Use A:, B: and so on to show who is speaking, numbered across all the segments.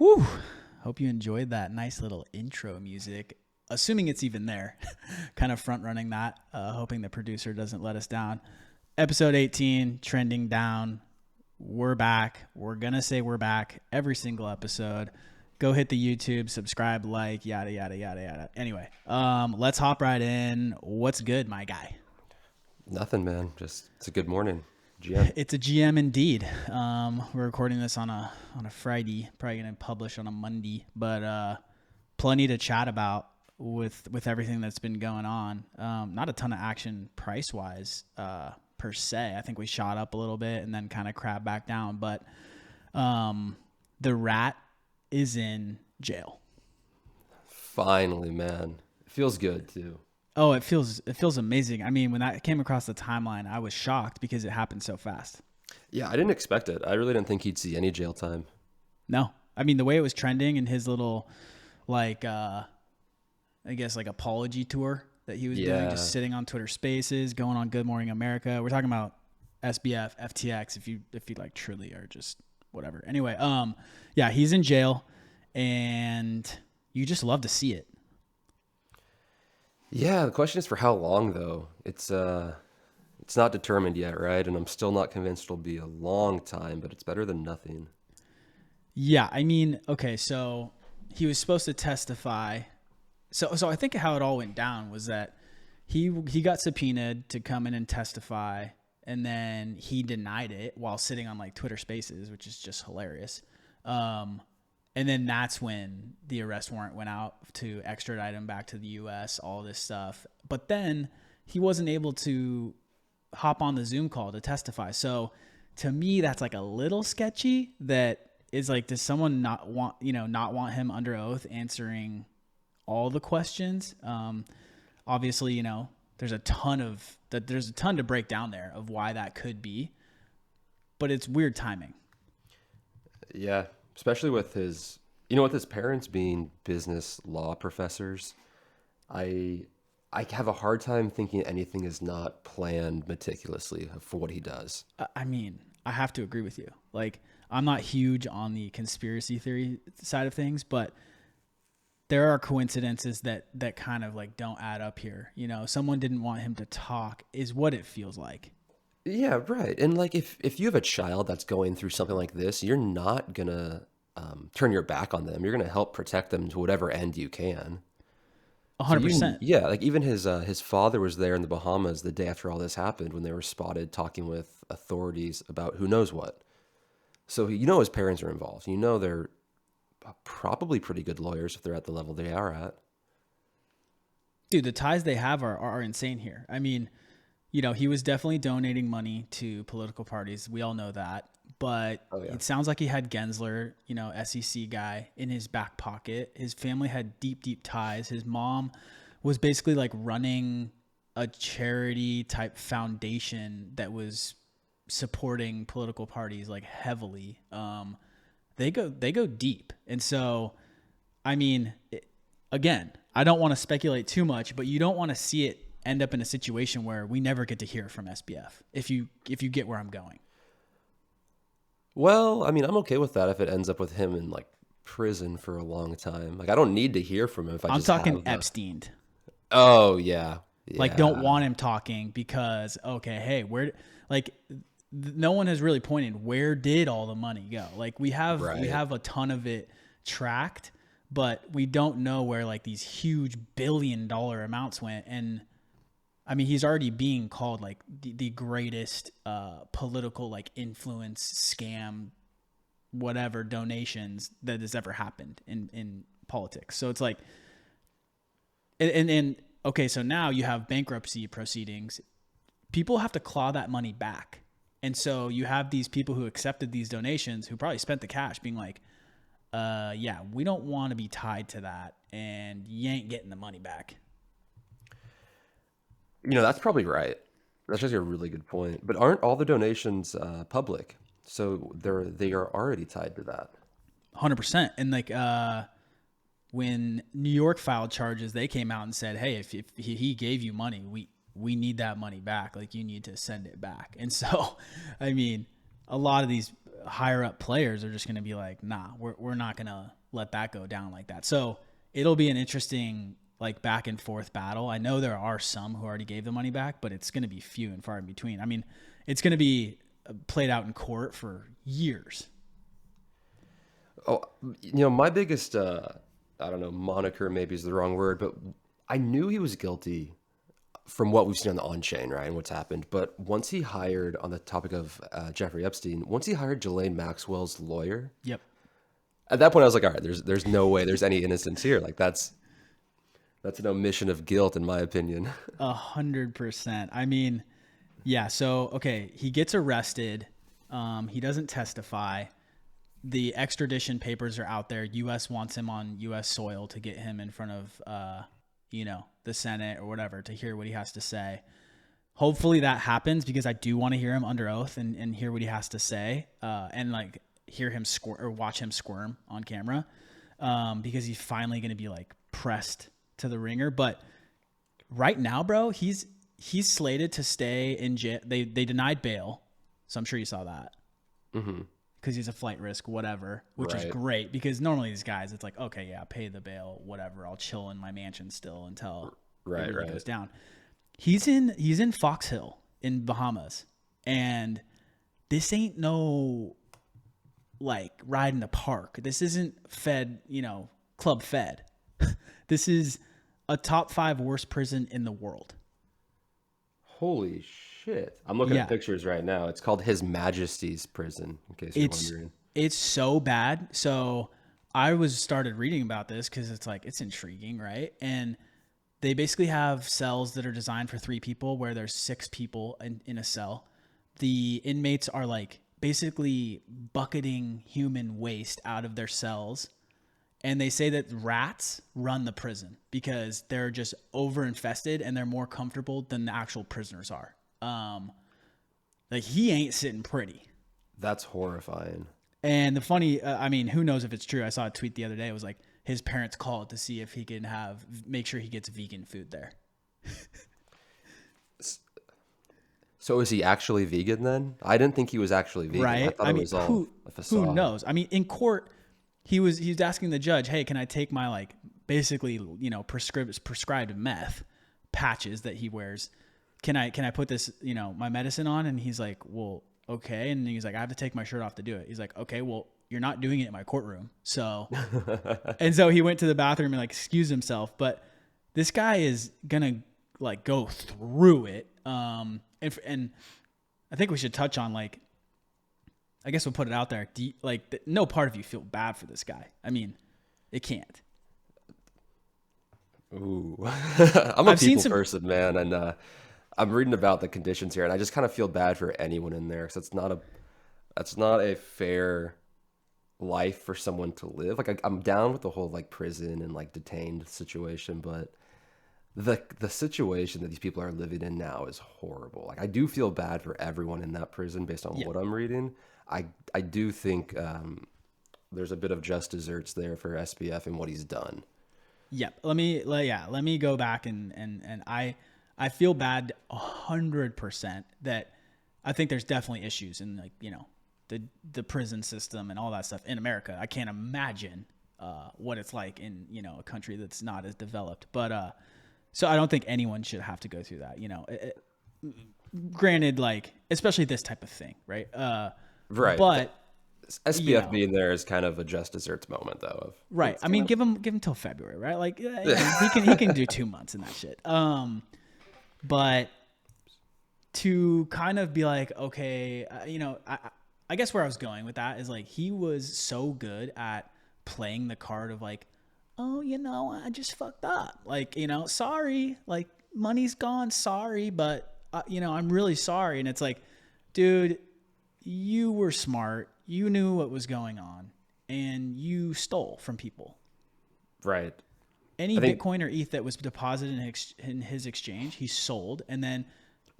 A: Whew. Hope you enjoyed that nice little intro music. Assuming it's even there, kind of front running that, hoping the producer doesn't let us down. Episode 18, trending down. We're back. We're going to say we're back every single episode. Go hit the YouTube, subscribe, like, yada, yada, yada, yada. Anyway, let's hop right in. What's good, my guy?
B: Nothing, man. Just it's a good morning, GM.
A: It's a GM indeed. We're recording this on a Friday, probably going to publish on a Monday, but plenty to chat about with everything that's been going on. Not a ton of action price wise per se. I think we shot up a little bit and then kind of crabbed back down, but the rat is in jail.
B: Finally, man. It feels good too.
A: Oh, it feels amazing. I mean, when that came across the timeline, I was shocked because it happened so fast.
B: Yeah, I didn't expect it. I really didn't think he'd see any jail time.
A: No. I mean, the way it was trending and his little like I guess like apology tour that he was doing, just sitting on Twitter Spaces, going on Good Morning America. We're talking about SBF, FTX, if you like truly are just whatever. Anyway, yeah, he's in jail and you just love to see it.
B: Yeah, the question is for how long though. It's not determined yet, right? And I'm still not convinced it'll be a long time, but it's better than nothing.
A: Yeah, I mean, okay, so he was supposed to testify. So I think how it all went down was that he got subpoenaed to come in and testify, and then he denied it while sitting on like Twitter Spaces, which is just hilarious. And then that's when the arrest warrant went out to extradite him back to the U.S., all this stuff. But then he wasn't able to hop on the Zoom call to testify. So to me, that's like a little sketchy. That is like, does someone not want him under oath answering all the questions? Obviously, there's a ton to break down there of why that could be, but it's weird timing.
B: Yeah, especially with his parents being business law professors. I have a hard time thinking anything is not planned meticulously for what he does.
A: I mean, I have to agree with you. Like, I'm not huge on the conspiracy theory side of things, but there are coincidences that kind of like don't add up here. Someone didn't want him to talk is what it feels like.
B: Yeah, right. And like if you have a child that's going through something like this, you're not gonna turn your back on them. You're gonna help protect them to whatever end you can. So
A: 100%.
B: yeah, like even his father was there in the Bahamas the day after all this happened when they were spotted talking with authorities about who knows what. So his parents are involved. They're probably pretty good lawyers if they're at the level they are at.
A: Dude, the ties they have are insane here. I mean, he was definitely donating money to political parties. We all know that. But It sounds like he had Gensler, SEC guy, in his back pocket. His family had deep, deep ties. His mom was basically like running a charity type foundation that was supporting political parties like heavily. They go deep. And so, I mean, again, I don't want to speculate too much, but you don't want to see it end up in a situation where we never get to hear from SBF, if you get where I'm going.
B: Well, I mean, I'm okay with that if it ends up with him in like prison for a long time. Like I don't need to hear from him if I
A: I'm
B: just
A: talking
B: have
A: Epstein.
B: Oh yeah.
A: Like, don't want him talking because, okay, hey, no one has really pointed, where did all the money go? Like we have a ton of it tracked, but we don't know where like these huge billion-dollar amounts went. And I mean, he's already being called like the greatest political like influence scam, whatever donations that has ever happened in politics. So it's like, and okay, so now you have bankruptcy proceedings. People have to claw that money back. And so you have these people who accepted these donations who probably spent the cash being like, yeah, we don't want to be tied to that, and you ain't getting the money back.
B: That's probably right. That's just a really good point. But aren't all the donations public? So they are already tied to that.
A: 100%. And like when New York filed charges, they came out and said, hey, if he gave you money, we need that money back. Like, you need to send it back. And so, I mean, a lot of these higher up players are just going to be like, nah, we're not going to let that go down like that. So it'll be an interesting like back and forth battle. I know there are some who already gave the money back, but it's going to be few and far in between. I mean, it's going to be played out in court for years.
B: Oh, my biggest, I don't know, moniker maybe is the wrong word, but I knew he was guilty from what we've seen on the on-chain, right, and what's happened. But once he hired, on the topic of Jeffrey Epstein, once he hired Ghislaine Maxwell's lawyer,
A: Yep.
B: at that point I was like, all right, there's no way there's any innocence here. Like that's an omission of guilt, in my opinion.
A: 100%. I mean, yeah. So, okay, he gets arrested. He doesn't testify. The extradition papers are out there. U.S. wants him on U.S. soil to get him in front of, the Senate or whatever to hear what he has to say. Hopefully that happens because I do want to hear him under oath and hear what he has to say and like hear him watch him squirm on camera because he's finally going to be like pressed to the ringer. But right now, bro, he's slated to stay in jail. They denied bail, so I'm sure you saw that. Mm-hmm. Because he's a flight risk, whatever, which is great because normally these guys, it's like, okay, yeah, pay the bail, whatever. I'll chill in my mansion still until everything goes down. He's in Fox Hill in Bahamas, and this ain't no like ride in the park. This isn't Fed, Club Fed. This is a top 5 worst prison in the world.
B: Holy shit. I'm looking at pictures right now. It's called His Majesty's Prison, in case you're wondering.
A: It's so bad. So I started reading about this because it's like, it's intriguing, right? And they basically have cells that are designed for 3 people where there's 6 people in a cell. The inmates are like basically bucketing human waste out of their cells. And they say that rats run the prison because they're just overinfested and they're more comfortable than the actual prisoners are. Like he ain't sitting pretty.
B: That's horrifying.
A: And the funny, who knows if it's true? I saw a tweet the other day. It was like his parents called to see if he can make sure he gets vegan food there.
B: So is he actually vegan then? I didn't think he was actually vegan.
A: Right.
B: I thought it was all a facade.
A: Who knows? I mean, in court, he was asking the judge, hey, can I take my like basically, prescribed meth patches that he wears? Can I put this, my medicine on? And he's like, well, okay. And he's like, I have to take my shirt off to do it. He's like, okay, well, you're not doing it in my courtroom. So, and so he went to the bathroom and like excused himself. But this guy is going to like go through it. And I think we should touch on like, I guess we'll put it out there. No part of you feel bad for this guy. I mean, it can't.
B: Ooh, I'm a people person, man. And, I'm reading about the conditions here, and I just kind of feel bad for anyone in there because that's not a fair life for someone to live. Like I'm down with the whole like prison and like detained situation, but the situation that these people are living in now is horrible. Like I do feel bad for everyone in that prison based on what I'm reading. I do think there's a bit of just desserts there for SBF and what he's done. Yep.
A: Let me go back and I feel bad 100% that I think there's definitely issues in like, the prison system and all that stuff in America. I can't imagine what it's like in, a country that's not as developed. But so I don't think anyone should have to go through that, granted, like, especially this type of thing, right?
B: Right.
A: But
B: SBF being there is kind of a just desserts moment, though.
A: Right. I mean, give him till February, right? Like he can do 2 months in that shit. But to kind of be like, okay, I guess where I was going with that is like he was so good at playing the card of like, oh, I just fucked up. Like, sorry, like money's gone. Sorry, but I'm really sorry. And it's like, dude, you were smart. You knew what was going on, and you stole from people.
B: Right.
A: Any Bitcoin or ETH that was deposited in his exchange, he sold and then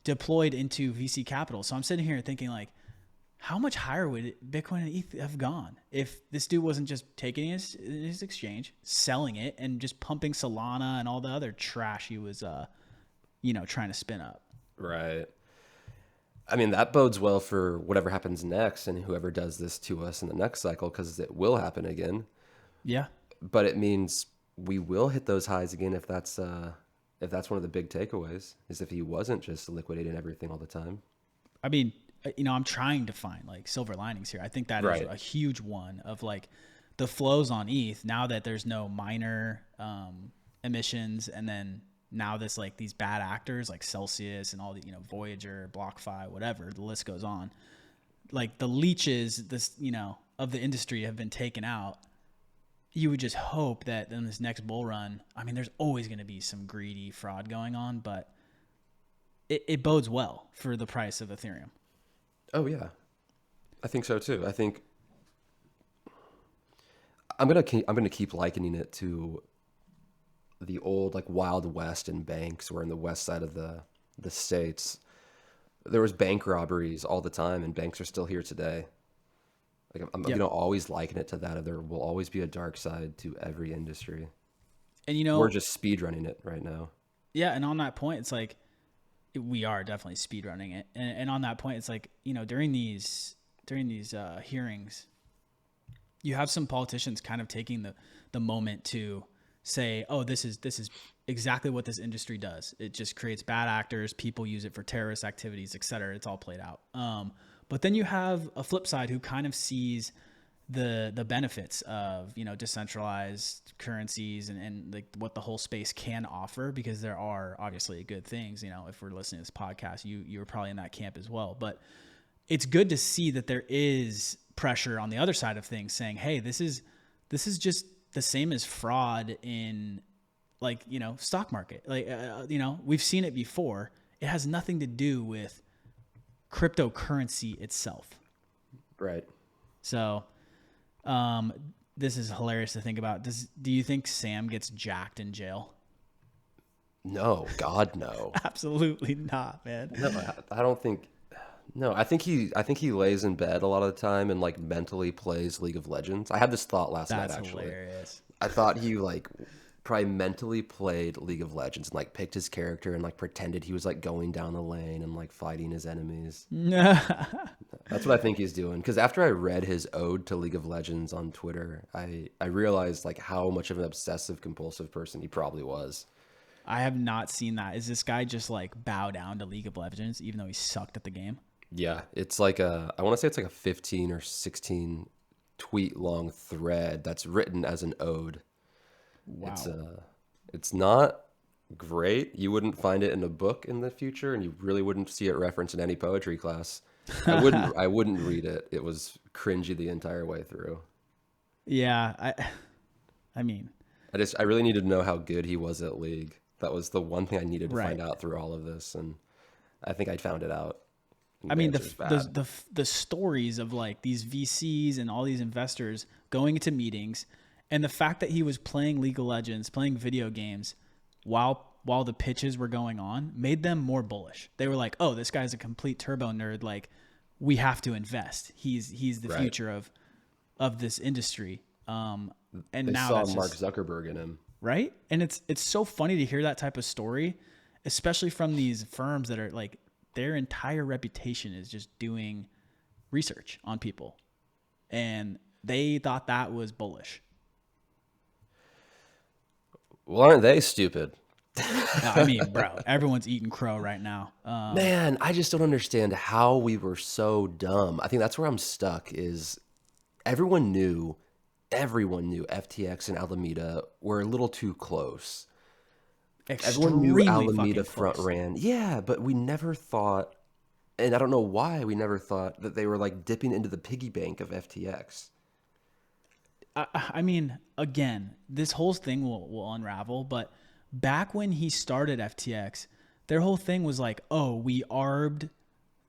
A: deployed into VC capital. So I'm sitting here thinking like, how much higher would Bitcoin and ETH have gone if this dude wasn't just taking his exchange, selling it, and just pumping Solana and all the other trash he was, trying to spin up?
B: Right. I mean, that bodes well for whatever happens next and whoever does this to us in the next cycle, because it will happen again.
A: Yeah.
B: But it means we will hit those highs again if that's one of the big takeaways, is if he wasn't just liquidating everything all the time.
A: I mean, I'm trying to find like silver linings here. I think that is
B: Right.
A: a huge one of like the flows on ETH now that there's no minor emissions, and then now this like these bad actors like Celsius and all the Voyager, BlockFi, whatever the list goes on. Like the leeches, of the industry have been taken out. You would just hope that in this next bull run, I mean, there's always going to be some greedy fraud going on, but it bodes well for the price of Ethereum.
B: Oh yeah, I think so too. I think I'm gonna keep likening it to the old like Wild West in banks, where in the west side of the states there was bank robberies all the time, and banks are still here today. Like I'm
A: Yep.
B: gonna always liken it to that. There will always be a dark side to every industry.
A: And
B: We're just speed running it right now.
A: yeah, and on that point, it's like we are definitely speed running it. And on that point, it's like during these hearings, you have some politicians kind of taking the moment to say, oh, this is exactly what this industry does. It just creates bad actors. People use it for terrorist activities, et cetera. It's all played out. But then you have a flip side who kind of sees the benefits of decentralized currencies and like what the whole space can offer, because there are obviously good things. If we're listening to this podcast, you're probably in that camp as well. But it's good to see that there is pressure on the other side of things saying, hey, this is just the same as fraud in like stock market. Like we've seen it before. It has nothing to do with cryptocurrency itself.
B: Right.
A: So this is hilarious to think about. Do you think Sam gets jacked in jail?
B: No, God, no.
A: Absolutely not, man.
B: No, I don't think. No, I think he lays in bed a lot of the time and like mentally plays League of Legends. I had this thought last night
A: That's
B: actually.
A: hilarious.
B: I thought he like probably mentally played League of Legends and like picked his character and like pretended he was like going down the lane and like fighting his enemies. That's what I think he's doing. Because after I read his ode to League of Legends on Twitter, I realized like how much of an obsessive compulsive person he probably was.
A: I have not seen that. Is this guy just like bow down to League of Legends even though he sucked at the game?
B: Yeah, it's like I want to say it's like a 15 or 16 tweet long thread that's written as an ode.
A: Wow.
B: It's not great. You wouldn't find it in a book in the future, and you really wouldn't see it referenced in any poetry class. I wouldn't read it. It was cringy the entire way through.
A: Yeah, I mean,
B: I really needed to know how good he was at League. That was the one thing I needed to
A: right.
B: find out through all of this, and I think I found it out.
A: I mean,
B: answer's bad.
A: the stories of like these VCs and all these investors going into meetings, and the fact that he was playing League of Legends, playing video games while the pitches were going on, made them more bullish. They were like, "Oh, this guy's a complete turbo nerd. Like, we have to invest. He's the
B: Right.
A: future of this industry." And
B: They
A: now
B: saw
A: that's
B: Mark
A: just,
B: Zuckerberg in him.
A: right. And it's so funny to hear that type of story, especially from these firms that are like their entire reputation is just doing research on people, and they thought that was bullish.
B: Well, aren't they stupid?
A: No, I mean, bro, everyone's eating crow right now.
B: Man, I just don't understand how we were so dumb. I think that's where I'm stuck is everyone knew FTX and Alameda were a little too close. Everyone knew
A: Extremely
B: Alameda
A: fucking
B: front
A: close.
B: ran. Yeah, but we never thought, and I don't know why we never thought that they were like dipping into the piggy bank of FTX.
A: I mean, again, this whole thing will unravel, but back when he started FTX, their whole thing was like, oh, we arbed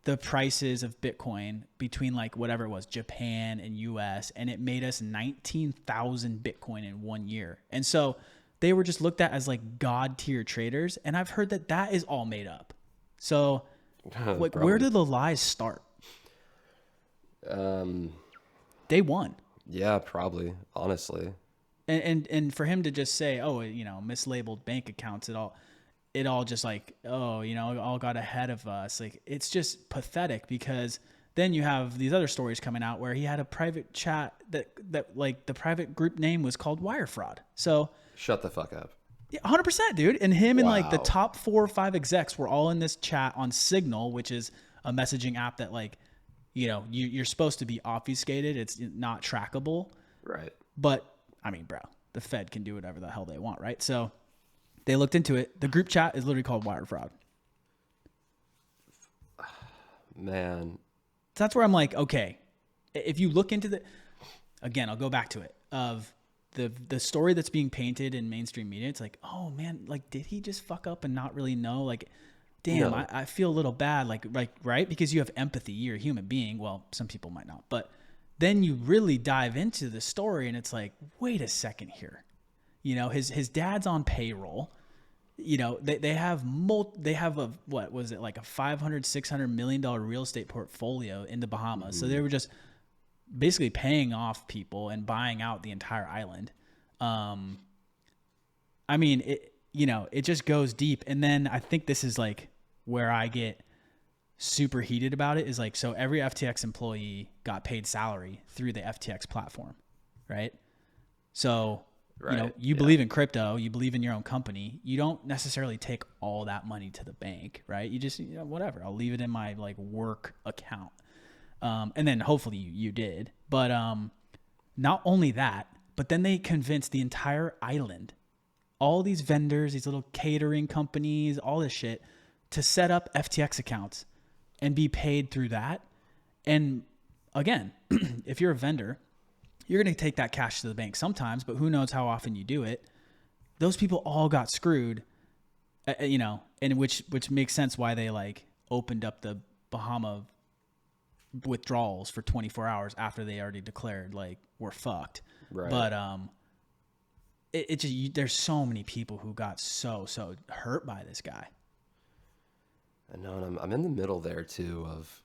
A: the prices of Bitcoin between like whatever it was, Japan and US, and it made us 19,000 Bitcoin in 1 year. And so they were just looked at as like god tier traders. And I've heard that is all made up. So like, where
B: Probably.
A: do the lies start? Day one.
B: Yeah, probably. Honestly,
A: And for him to just say, oh, mislabeled bank accounts at all, it all just like, oh, you know, it all got ahead of us. Like, it's just pathetic because then you have these other stories coming out where he had a private chat that like the private group name was called Wire Fraud. So
B: Shut the fuck up.
A: yeah, 100%, dude. And him and like the
B: Wow.
A: top 4 or 5 execs were all in this chat on Signal, which is a messaging app that like, you know, you're supposed to be obfuscated. It's not trackable.
B: Right.
A: But I mean, bro, the Fed can do whatever the hell they want, right? So they looked into it. The group chat is literally called Wire Fraud.
B: Man.
A: So that's where I'm like, okay, if you look into again, I'll go back to it of the story that's being painted in mainstream media. It's like, oh man, like, did he just fuck up and not really know? Like, damn,
B: No.
A: I feel a little bad. Like, right? Because you have empathy. You're a human being. Well, some people might not, but then you really dive into the story and it's like, wait a second here. You know, his dad's on payroll. You know, they have a, what was it, like a 500-600 million dollar real estate portfolio in the Bahamas. So they were just basically paying off people and buying out the entire island. I mean, it, you know, it just goes deep. And then I think this is like where I get super heated about it is like, so every FTX employee got paid salary through the FTX platform, right? So, you know, you believe in crypto, you believe in your own company, you don't necessarily take all that money to the bank, right? You just, you know, whatever, I'll leave it in my like work account. And then hopefully you did. But not only that, but then they convinced the entire island, all these vendors, these little catering companies, all this shit, to set up FTX accounts and be paid through that. And again, if you're a vendor, you're going to take that cash to the bank sometimes, but who knows how often you do it. Those people all got screwed, you know, and which makes sense why they like opened up the Bahama withdrawals for 24 hours after they already declared like we're fucked.
B: Right.
A: But it just, there's so many people who got so hurt by this guy.
B: I know, and I'm in the middle there too of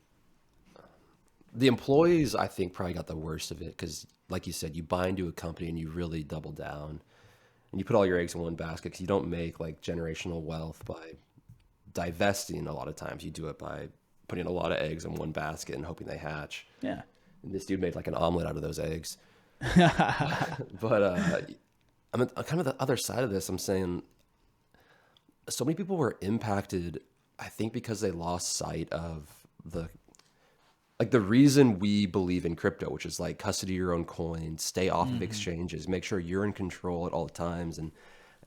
B: the employees. I think probably got the worst of it because, like you said, you buy into a company and you really double down and you put all your eggs in one basket because you don't make like generational wealth by divesting. A lot of times you do it by putting a lot of eggs in one basket and hoping they hatch.
A: Yeah.
B: And this dude made like an omelet out of those eggs. But I'm kind of the other side of this. I'm saying so many people were impacted, I think, because they lost sight of the reason we believe in crypto, which is like custody your own coins, stay off of exchanges, make sure you're in control at all times. And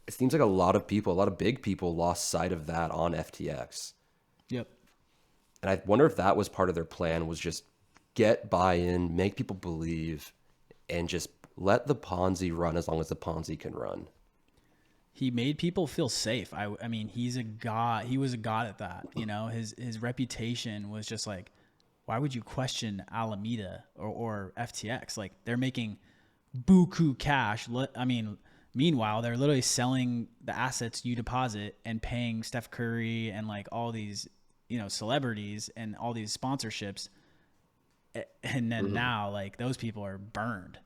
B: it seems like a lot of people, a lot of big people lost sight of that on FTX.
A: Yep.
B: And I wonder if that was part of their plan, was just get buy-in, make people believe, and just let the Ponzi run as long as the Ponzi can run.
A: He made people feel safe. I mean, he's a god. He was a god at that. You know, his reputation was just like, why would you question Alameda or FTX? Like, they're making buku cash. I mean, meanwhile, they're literally selling the assets you deposit and paying Steph Curry and like all these, you know, celebrities and all these sponsorships. And then now, like, those people are burned.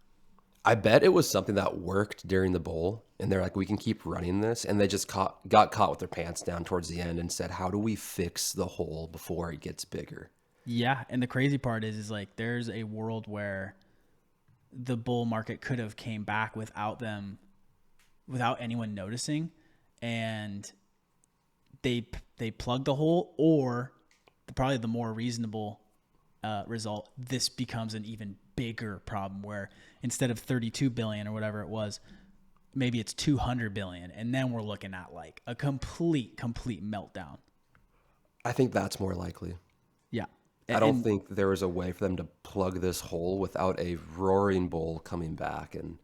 B: I bet it was something that worked during the bull, and they're like, we can keep running this. And they just got caught with their pants down towards the end and said, how do we fix the hole before it gets bigger?
A: Yeah. And the crazy part is like, there's a world where the bull market could have came back without anyone noticing. And they plugged the hole, or probably the more reasonable result, this becomes an even bigger problem where instead of 32 billion or whatever it was, maybe it's 200 billion. And then we're looking at like a complete meltdown.
B: I think that's more likely.
A: Yeah.
B: I don't think there was a way for them to plug this hole without a roaring bull coming back. And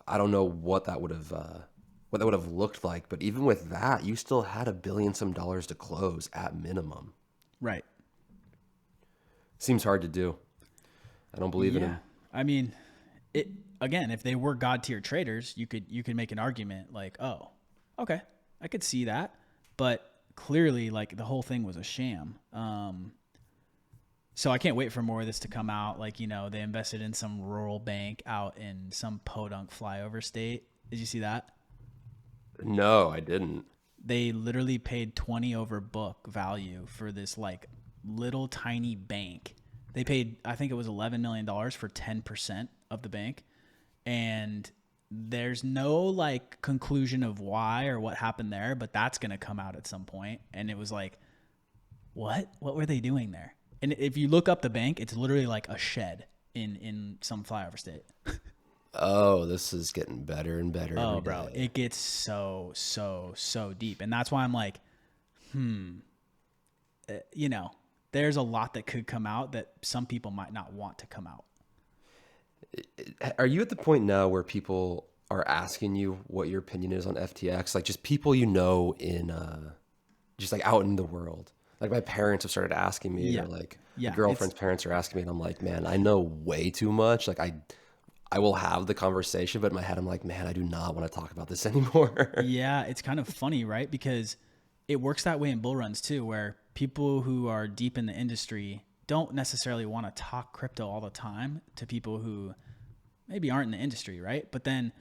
B: I don't know what that would have looked like. But even with that, you still had $1 billion some to close at minimum.
A: Right.
B: Seems hard to do. I don't believe in him.
A: I mean, it again, if they were god tier traders, you could make an argument like, oh, okay, I could see that. But clearly, like, the whole thing was a sham. So I can't wait for more of this to come out. Like, you know, they invested in some rural bank out in some podunk flyover state. Did you see that?
B: No, I didn't.
A: they literally paid 20 over book value for this like little tiny bank. They paid, I think it was $11 million for 10% of the bank. And there's no like conclusion of why or what happened there, but that's going to come out at some point. And it was like, what were they doing there? And if you look up the bank, it's literally like a shed in some flyover state.
B: Oh, this is getting better and better.
A: Oh,
B: every
A: bro,
B: day.
A: it gets so deep. And that's why I'm like, you know, there's a lot that could come out that some people might not want to come out.
B: Are you at the point now where people are asking you what your opinion is on FTX? Like just people you know in just like out in the world. Like my parents have started asking me,
A: Yeah.
B: or like
A: Yeah.
B: my girlfriend's parents are asking me, and I'm like, man, I know way too much. Like I will have the conversation, but in my head I'm like, man, I do not want to talk about this anymore.
A: Yeah, it's kind of funny, right? Because it works that way in bull runs too, where people who are deep in the industry don't necessarily want to talk crypto all the time to people who maybe aren't in the industry, right? But then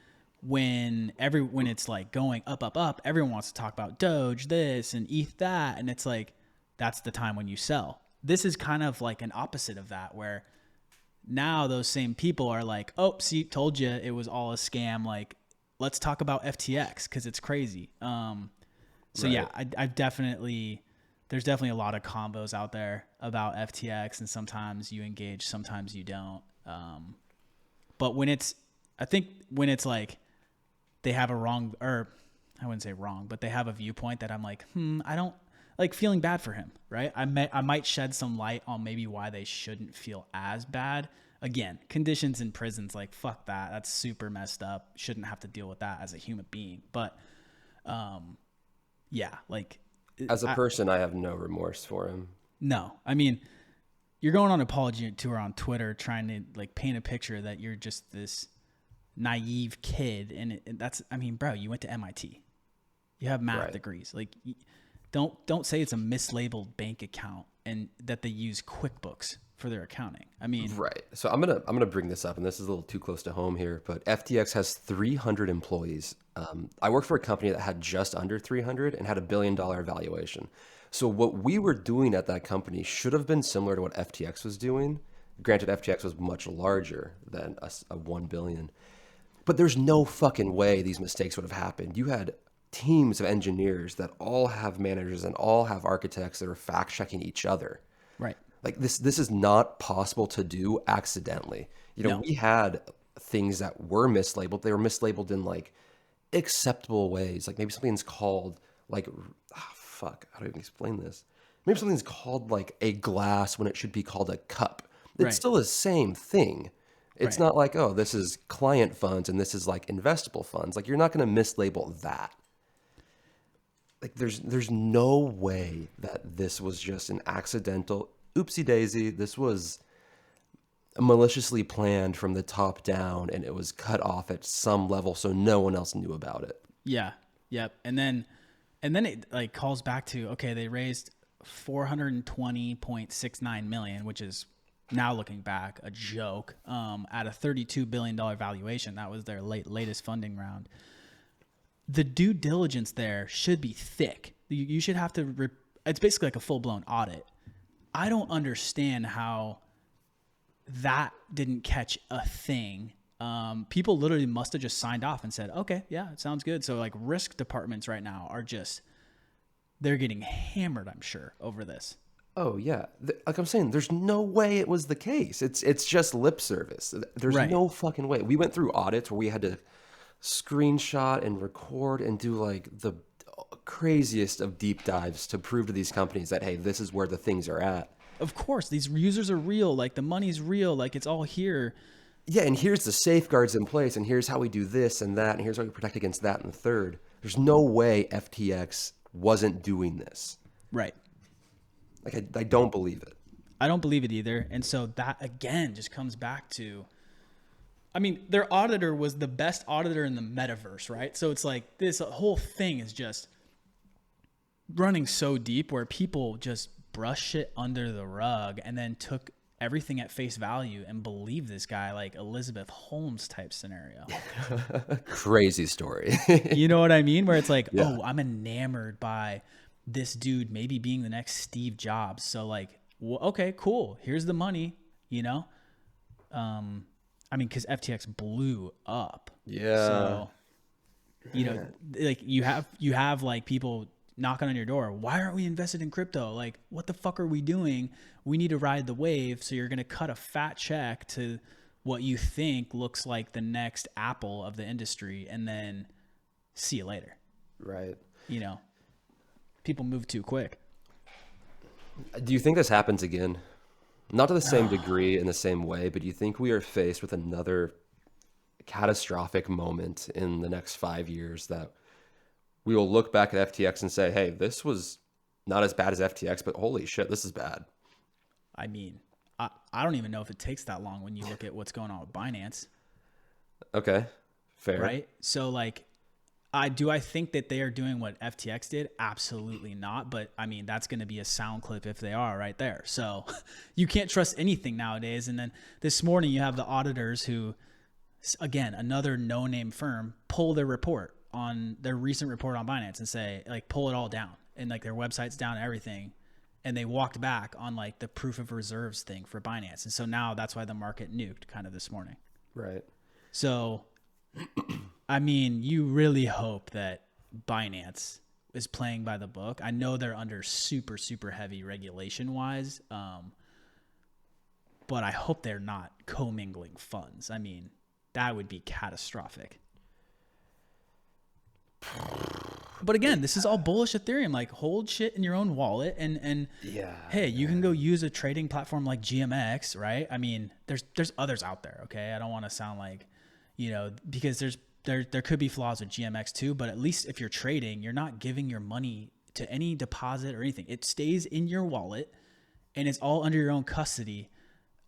A: when it's like going up, everyone wants to talk about Doge this and ETH that, and it's like that's the time when you sell. This is kind of like an opposite of that, where now those same people are like, oh, see, told you it was all a scam. Like, let's talk about FTX because it's crazy. So yeah, I've definitely, there's definitely a lot of combos out there about FTX, and sometimes you engage, sometimes you don't. But I think when it's like they have a wrong, or I wouldn't say wrong, but they have a viewpoint that I'm like, I don't like feeling bad for him, right? I might shed some light on maybe why they shouldn't feel as bad. Again, conditions in prisons, like fuck that. That's super messed up. Shouldn't have to deal with that as a human being. But yeah, like
B: As a person, I have no remorse for him.
A: no, I mean, you're going on an apology tour on Twitter trying to like paint a picture that you're just this naive kid. And that's, I mean, bro, you went to MIT. You have math degrees. Like, don't say it's a mislabeled bank account and that they use QuickBooks for their accounting. I mean,
B: Right. So I'm gonna bring this up, and this is a little too close to home here, but FTX has 300 employees. I worked for a company that had just under 300 and had $1 billion valuation. So what we were doing at that company should have been similar to what FTX was doing. Granted, FTX was much larger than a 1 billion, but there's no fucking way these mistakes would have happened. You had teams of engineers that all have managers and all have architects that are fact checking each other.
A: right.
B: Like this is not possible to do accidentally. You know,
A: No.
B: we had things that were mislabeled. They were mislabeled in like acceptable ways. Like maybe something's called like, fuck, how do I even explain this? Maybe something's called like a glass when it should be called a cup. It's
A: Right.
B: still the same thing. It's
A: Right.
B: not like, oh, this is client funds and this is like investable funds. Like you're not going to mislabel that. Like there's no way that this was just an accidental oopsie daisy. This was maliciously planned from the top down, and it was cut off at some level so no one else knew about it.
A: Yeah. Yep. And then it like calls back to, okay, they raised 420.69 million, which is now looking back a joke, at a $32 billion valuation. That was their latest funding round. The due diligence there should be thick. You should have to, it's basically like a full blown audit. I don't understand how that didn't catch a thing. People literally must have just signed off and said, okay, yeah, it sounds good. So like risk departments right now are just, they're getting hammered, I'm sure, over this.
B: Oh yeah, like I'm saying, there's no way it was the case. It's just lip service. There's
A: Right.
B: no fucking way. We went through audits where we had to screenshot and record and do like the craziest of deep dives to prove to these companies that hey, this is where the things are at.
A: Of course, these users are real. Like the money's real. Like it's all here.
B: Yeah, and here's the safeguards in place, and here's how we do this and that, and here's how we protect against that and the third. There's no way FTX wasn't doing this.
A: Right.
B: Like I don't believe it.
A: I don't believe it either. And so that again just comes back to, I mean, their auditor was the best auditor in the metaverse, right? So it's like this whole thing is just running so deep where people just brush it under the rug and then took everything at face value and believe this guy, like Elizabeth Holmes type scenario.
B: Crazy story.
A: You know what I mean? Where it's like,
B: Yeah.
A: oh, I'm enamored by this dude maybe being the next Steve Jobs. So like, well, okay, cool. Here's the money, you know? I mean, because FTX blew up.
B: Yeah.
A: So, you know, like you have like people knocking on your door. Why aren't we invested in crypto? Like, what the fuck are we doing? We need to ride the wave. So you're going to cut a fat check to what you think looks like the next Apple of the industry, and then see you later.
B: Right.
A: You know, people move too quick.
B: Do you think this happens again? Not to the same degree in the same way, but do you think we are faced with another catastrophic moment in the next 5 years that we will look back at FTX and say, hey, this was not as bad as FTX, but holy shit, this is bad.
A: I mean, I don't even know if it takes that long when you look at what's going on with Binance.
B: Okay, fair.
A: Right? So like, I think that they are doing what FTX did? Absolutely not. But I mean, that's going to be a sound clip if they are right there. So you can't trust anything nowadays. And then this morning you have the auditors who, again, another no-name firm, pull their report on their recent report on Binance and say, like, pull it all down. And like their website's down and everything. And they walked back on like the proof of reserves thing for Binance. And so now that's why the market nuked kind of this morning.
B: Right.
A: So, I mean, you really hope that Binance is playing by the book. I know they're under super, super heavy regulation wise. But I hope they're not commingling funds. I mean, that would be catastrophic. But again, this is all bullish Ethereum. Like, hold shit in your own wallet, and
B: Yeah.
A: hey, you can go use a trading platform like GMX, right? I mean, there's others out there. Okay, I don't want to sound like, you know, because there could be flaws with GMX too. But at least if you're trading, you're not giving your money to any deposit or anything. It stays in your wallet, and it's all under your own custody.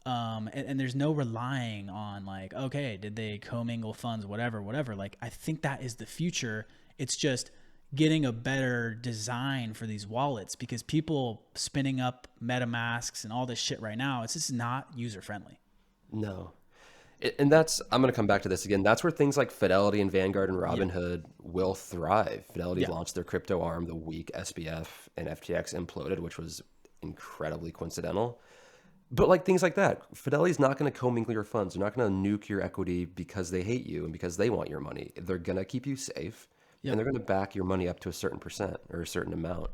A: And there's no relying on like, okay, did they commingle funds, whatever. Like, I think that is the future. It's just getting a better design for these wallets, because people spinning up MetaMasks and all this shit right now, it's just not user friendly.
B: No. And that's, I'm going to come back to this again. That's where things like Fidelity and Vanguard and Robinhood will thrive. Fidelity launched their crypto arm the week SBF and FTX imploded, which was incredibly coincidental. But like things like that, Fidelity's not going to commingle your funds. They're not going to nuke your equity because they hate you and because they want your money. They're going to keep you safe. And they're going to back your money up to a certain percent or a certain amount.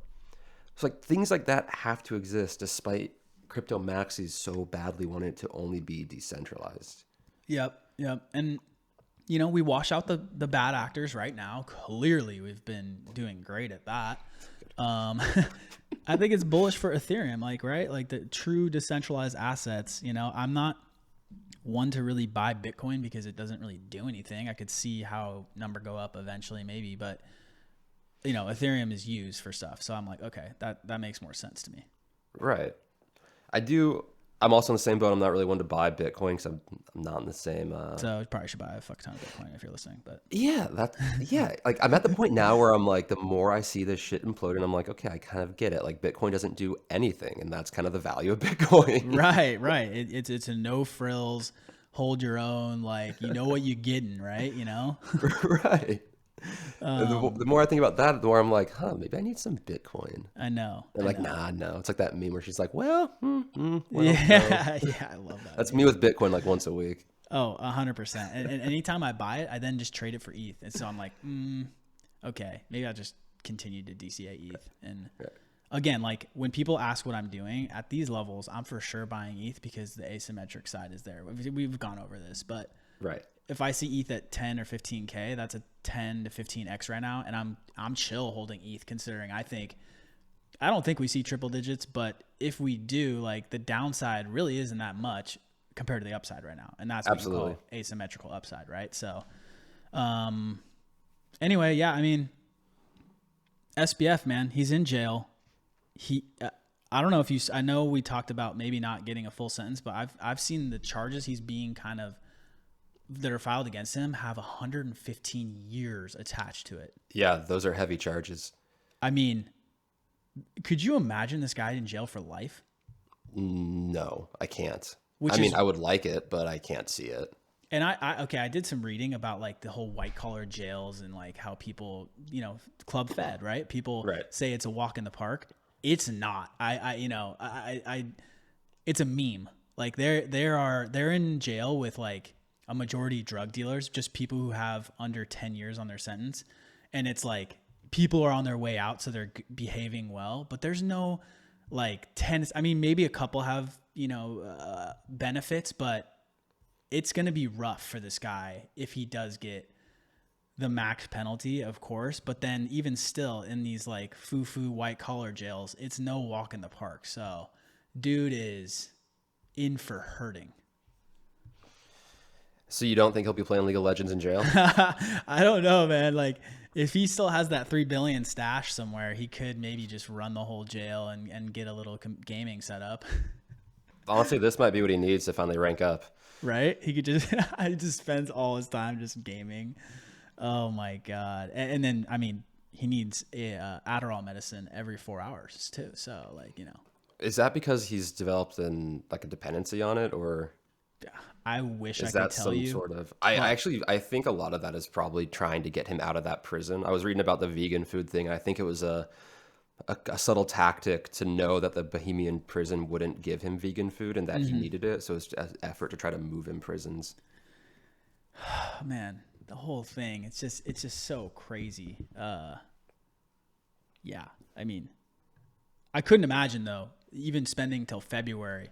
B: So like things like that have to exist despite crypto maxis so badly wanting it to only be decentralized.
A: Yep. And, you know, we wash out the bad actors right now. Clearly, we've been doing great at that. I think it's bullish for Ethereum, like, right? Like the true decentralized assets, you know, I'm not one to really buy Bitcoin because it doesn't really do anything. I could see how number go up eventually, maybe, but you know, Ethereum is used for stuff. So I'm like, okay, that makes more sense to me.
B: Right. I'm also in the same boat. I'm not really one to buy Bitcoin because I'm not in the same.
A: So you probably should buy a fuck ton of Bitcoin if you're listening. But
B: Yeah, like I'm at the point now where I'm like, the more I see this shit imploding, I'm like, okay, I kind of get it. Like Bitcoin doesn't do anything, and that's kind of the value of Bitcoin.
A: right. It's a no frills, hold your own. Like, you know what you're getting, right? You know.
B: Right. The more I think about that, the more I'm like, maybe I need some Bitcoin.
A: I know.
B: And like, nah, no. It's like that meme where she's like, well,
A: Yeah,
B: no.
A: yeah, I love that.
B: That's me with Bitcoin like once a week.
A: Oh, 100%. And anytime I buy it, I then just trade it for ETH. And so I'm like, okay, maybe I'll just continue to DCA ETH. And again, like when people ask what I'm doing at these levels, I'm for sure buying ETH because the asymmetric side is there. We've gone over this, but
B: Right.
A: if I see ETH at 10 or 15K, that's a 10 to 15X right now. And I'm chill holding ETH, considering I don't think we see triple digits, but if we do, like the downside really isn't that much compared to the upside right now. And that's what you call asymmetrical upside, right? So, anyway, yeah, I mean, SBF, man, he's in jail. I don't know if I know we talked about maybe not getting a full sentence, but I've seen the charges he's being that are filed against him have 115 years attached to it.
B: Yeah, those are heavy charges.
A: I mean, could you imagine this guy in jail for life?
B: No, I can't.
A: Which
B: I mean,
A: is,
B: I would like it, but I can't see it.
A: and I did some reading about like the whole white collar jails and like how people, club fed, right? People
B: Right.
A: say it's a walk in the park. It's not. It's a meme. Like they're in jail with like a majority drug dealers, just people who have under 10 years on their sentence. And it's like people are on their way out, so they're behaving well, but there's no like tennis. I mean, maybe a couple have, benefits, but it's going to be rough for this guy if he does get the max penalty, of course. But then even still in these like foo-foo white collar jails, it's no walk in the park. So dude is in for hurting.
B: So you don't think he'll be playing League of Legends in jail?
A: I don't know, man. Like if he still has that 3 billion stash somewhere, he could maybe just run the whole jail and get a little gaming set up.
B: Honestly, this might be what he needs to finally rank up.
A: Right? He could just, he just spends all his time just gaming. Oh my God. And then, I mean, he needs Adderall medicine every 4 hours too. So like,
B: Is that because he's developed a dependency on it, or
A: I wish I
B: is
A: could
B: that
A: tell
B: some
A: you.
B: sort of? I think a lot of that is probably trying to get him out of that prison. I was reading about the vegan food thing. And I think it was a subtle tactic to know that the Bohemian prison wouldn't give him vegan food and that he needed it. So it's an effort to try to move him prisons.
A: Oh, man, the whole thing, it's just so crazy. Yeah, I mean, I couldn't imagine though, even spending till February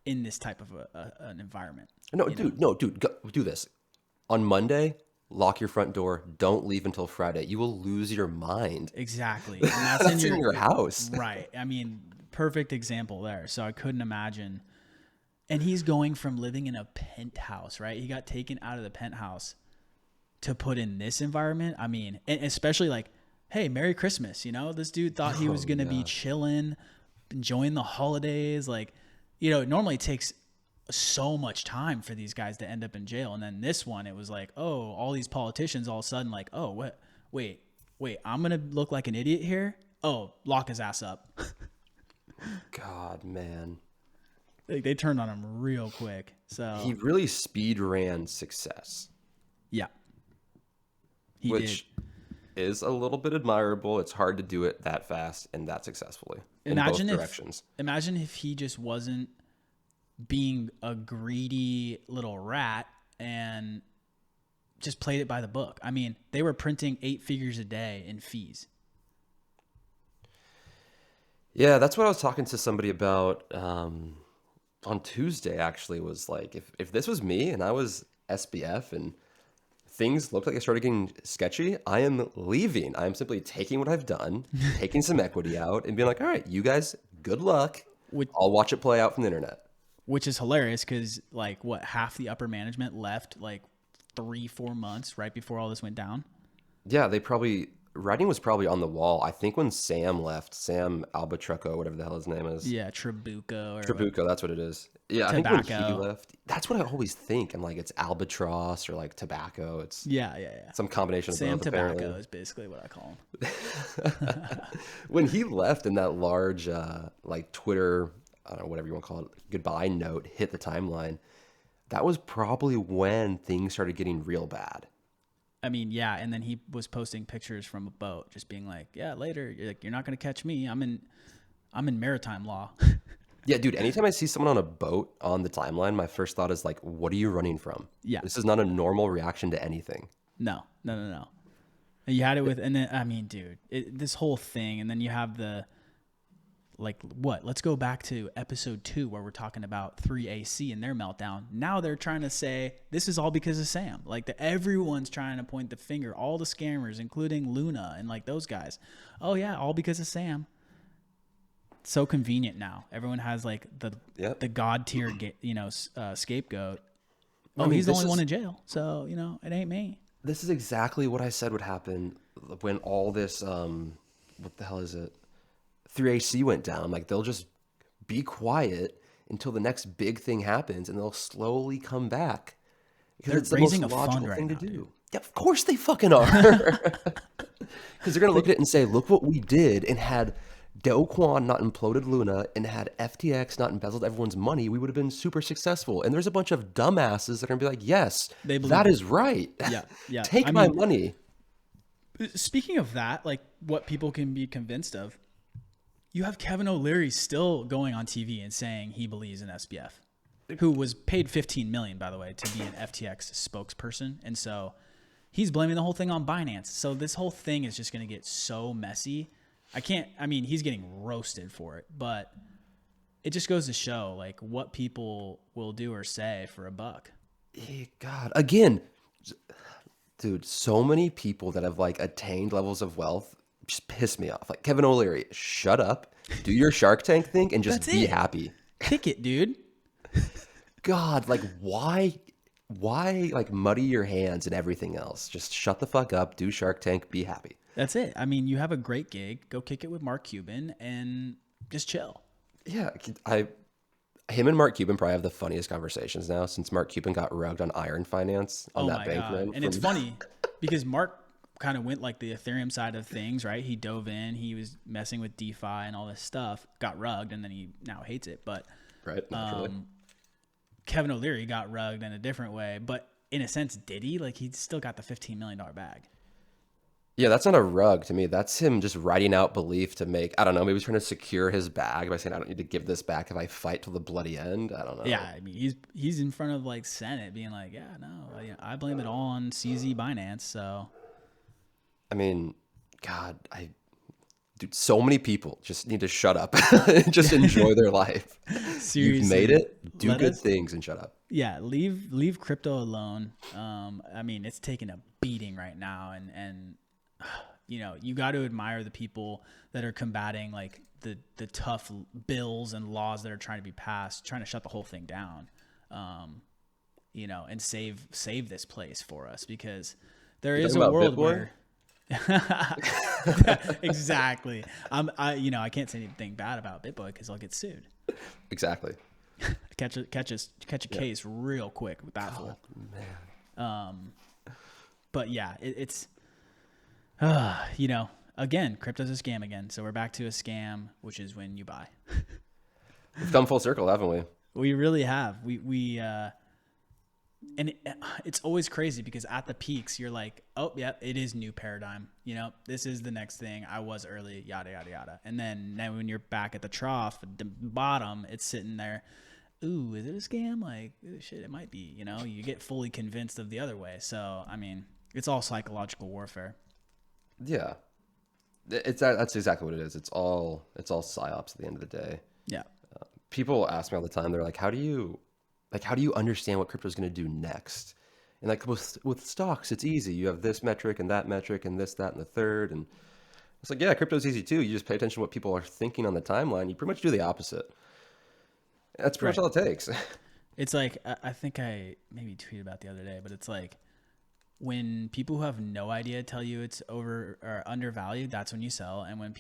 A: in this type of an environment.
B: No, dude, go, do this. On Monday, lock your front door. Don't leave until Friday. You will lose your mind.
A: Exactly. And that's,
B: That's in your house.
A: Right. I mean, perfect example there. So I couldn't imagine. And he's going from living in a penthouse, right? He got taken out of the penthouse to put in this environment. I mean, and especially like, hey, Merry Christmas. This dude thought he was going to be chilling, enjoying the holidays. Like, it normally takes so much time for these guys to end up in jail. And then this one, it was like, oh, all these politicians all of a sudden like, oh, what? Wait, I'm going to look like an idiot here? Oh, lock his ass up.
B: God, man.
A: Like they turned on him real quick. So
B: He really speed ran success.
A: yeah, he
B: which is a little bit admirable. It's hard to do it that fast and that successfully in both directions.
A: Imagine if he just wasn't being a greedy little rat and just played it by the book. I mean, they were printing 8 figures a day in fees.
B: Yeah, that's what I was talking to somebody about on Tuesday, actually, was like, if this was me and I was SBF and things looked like they started getting sketchy, I am leaving. I am simply taking what I've done, taking some equity out and being like, all right, you guys, good luck. I'll watch it play out from the internet.
A: Which is hilarious because like half the upper management left like 3-4 months right before all this went down.
B: Yeah, writing was probably on the wall. I think when Sam left, Sam Albatrucco, whatever the hell his name is.
A: Yeah, Trabuco.
B: Trabuco, that's what it is. Yeah, I think when he left, that's what I always think. I'm like, it's albatross or like tobacco. It's
A: yeah.
B: Some combination of
A: Sam
B: both.
A: Tobacco
B: apparently
A: is basically what I call him.
B: When he left and that large like Twitter, I don't know, whatever you want to call it, goodbye note hit the timeline, that was probably when things started getting real bad.
A: I mean, yeah, and then he was posting pictures from a boat, just being like, "Yeah, later, you're not gonna catch me. I'm in maritime law."
B: Yeah, dude. Anytime I see someone on a boat on the timeline, my first thought is like, "What are you running from?"
A: Yeah,
B: this is not a normal reaction to anything.
A: No. And you had it with, and then I mean, dude, this whole thing, and then you have the. Like what? Let's go back to episode 2 where we're talking about 3AC and their meltdown. Now they're trying to say this is all because of Sam. Like everyone's trying to point the finger, all the scammers, including Luna and like those guys. Oh yeah, all because of Sam. So convenient now. Everyone has like the god tier, scapegoat. Oh, I mean, he's the only one in jail, so it ain't me.
B: This is exactly what I said would happen when all this. What the hell is it? 3AC went down. Like they'll just be quiet until the next big thing happens, and they'll slowly come back because it's the most logical thing to do. Yeah, of course they fucking are. Because they're gonna look at it and say, "Look what we did," and had Do Kwon not imploded Luna and had FTX not embezzled everyone's money, we would have been super successful. And there's a bunch of dumbasses that are going to be like, yes,
A: They believe
B: that
A: it.
B: is right.
A: Yeah. Yeah.
B: Take
A: I
B: my
A: mean,
B: money.
A: speaking of that, like what people can be convinced of, you have Kevin O'Leary still going on TV and saying he believes in SBF, who was paid $15 million, by the way, to be an FTX spokesperson. And so he's blaming the whole thing on Binance. So this whole thing is just going to get so messy. He's getting roasted for it, but it just goes to show like what people will do or say for a buck.
B: God, again, dude, so many people that have like attained levels of wealth just piss me off. Like Kevin O'Leary, shut up, do your Shark Tank thing, and just
A: That's
B: be
A: it.
B: happy.
A: Kick it, dude.
B: God, like why like muddy your hands and everything else? Just shut the fuck up, do Shark Tank, be happy.
A: That's it. I mean, you have a great gig. Go kick it with Mark Cuban and just chill.
B: Yeah, him and Mark Cuban probably have the funniest conversations now since Mark Cuban got rugged on Iron Finance on that bank run.
A: And it's funny because Mark kind of went like the Ethereum side of things, right? He dove in, he was messing with DeFi and all this stuff, got rugged, and then he now hates it. But
B: right, naturally.
A: Kevin O'Leary got rugged in a different way, but in a sense, did he? Like he still got the $15 million bag.
B: Yeah, that's not a rug to me. That's him just writing out belief to make, I don't know, maybe he's trying to secure his bag by saying, I don't need to give this back if I fight till the bloody end. I don't know.
A: Yeah, I mean, he's in front of like Senate being like, yeah, no, I blame it all on CZ Binance. So,
B: I mean, God, dude, so many people just need to shut up and just enjoy their life.
A: Seriously,
B: you've made it. Do good things and shut up.
A: Yeah, leave crypto alone. I mean, it's taking a beating right now, and you got to admire the people that are combating like the tough bills and laws that are trying to be passed, trying to shut the whole thing down, and save this place for us, because there is a world where exactly. I can't say anything bad about BitBoy because I'll get sued.
B: Exactly.
A: catch a case real quick with that fool.
B: Man.
A: But yeah, it's again, crypto's a scam again. So we're back to a scam, which is when you buy.
B: We've come full circle, haven't we?
A: We really have. It's always crazy because at the peaks, you're like, oh, yeah, it is new paradigm. This is the next thing. I was early, yada, yada, yada. And then when you're back at the trough, the bottom, it's sitting there. Ooh, is it a scam? Like, shit, it might be. You get fully convinced of the other way. So, I mean, it's all psychological warfare.
B: Yeah. That's exactly what it is. It's all psyops at the end of the day.
A: Yeah.
B: People ask me all the time. They're like, how do you understand what crypto is going to do next? And like with stocks, it's easy. You have this metric and that metric and this, that, and the third. And it's like, yeah, crypto's easy too. You just pay attention to what people are thinking on the timeline. You pretty much do the opposite. That's pretty much all it takes.
A: It's like, I think I maybe tweeted about the other day, but it's like when people who have no idea tell you it's over or undervalued, that's when you sell. And when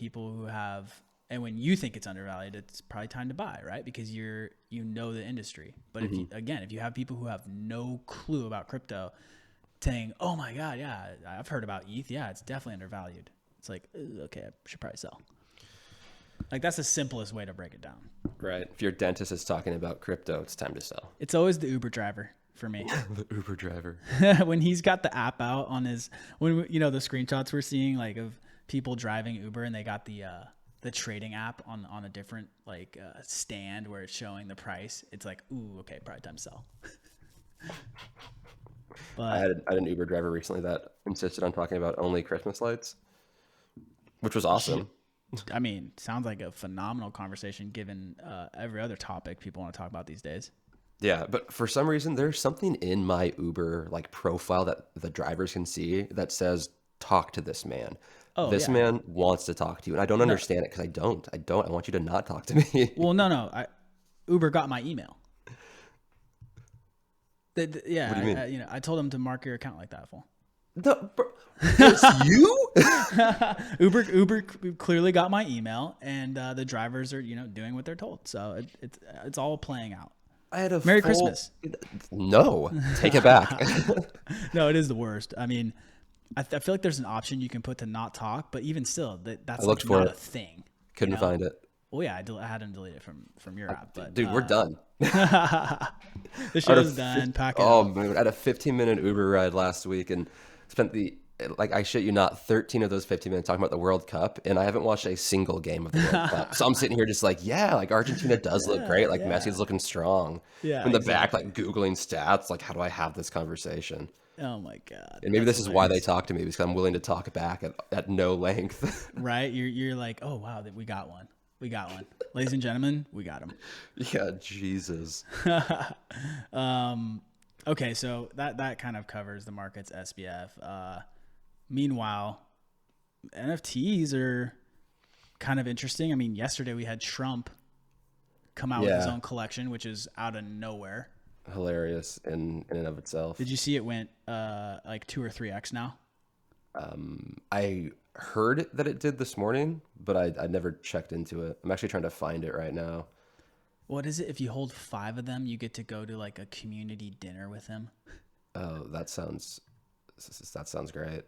A: when you think it's undervalued, it's probably time to buy, right? Because you know the industry. But if you have people who have no clue about crypto saying, oh my God, yeah, I've heard about ETH. Yeah, it's definitely undervalued. It's like, okay, I should probably sell. Like that's the simplest way to break it down.
B: Right. If your dentist is talking about crypto, it's time to sell.
A: It's always the Uber driver for me.
B: The Uber driver.
A: When he's got the app out on the screenshots we're seeing like of people driving Uber and they got the trading app on a different stand where it's showing the price. It's like, ooh, okay, probably time to sell. But
B: I had an Uber driver recently that insisted on talking about only Christmas lights, which was awesome.
A: I mean, sounds like a phenomenal conversation given every other topic people want to talk about these days.
B: Yeah, but for some reason, there's something in my Uber profile that the drivers can see that says, talk to this man.
A: Oh,
B: this
A: yeah.
B: man wants to talk to you. And I don't understand it because I don't. I want you to not talk to me.
A: Well, no. Uber got my email. Yeah.
B: What do you mean?
A: I told them to mark your account like that, fool.
B: It's you?
A: Uber clearly got my email, and the drivers are doing what they're told. So it's all playing out.
B: I had a
A: Merry Christmas.
B: No, take it back.
A: No, it is the worst. I mean, I feel like there's an option you can put to not talk, but even still, that's not a thing.
B: Couldn't
A: No.
B: find it.
A: Well, yeah, I had him delete it from your app, but
B: Dude, we're done.
A: the
B: Out of
A: show's done. Pack it
B: oh
A: up.
B: man, I had a 15-minute Uber ride last week and spent like I shit you not 13 of those 15 minutes talking about the World Cup, and I haven't watched a single game of the World Cup. So I'm sitting here just like, yeah, like Argentina does look
A: Yeah,
B: great, like
A: yeah,
B: Messi's looking strong.
A: yeah.
B: In the back,
A: Exactly.
B: like Googling stats, like how do I have this conversation?
A: Oh my god,
B: And maybe
A: that's
B: this is why they
A: hilarious.
B: talk to me because I'm willing to talk back at no length.
A: Right? You're like, oh wow, we got one. We got one, ladies and gentlemen. We got him.
B: Yeah, Jesus.
A: Okay, so that kind of covers the market's SBF. Meanwhile, NFTs are kind of interesting. I mean, yesterday we had Trump come out with his
B: Yeah,
A: own collection, which is out of nowhere.
B: hilarious in and of itself.
A: Did you see it went like 2 or 3x now?
B: I heard that it did this morning, but I never checked into it. I'm actually trying to find it right now.
A: What is it? If you hold 5 of them, you get to go to like a community dinner with him.
B: Oh, that sounds great.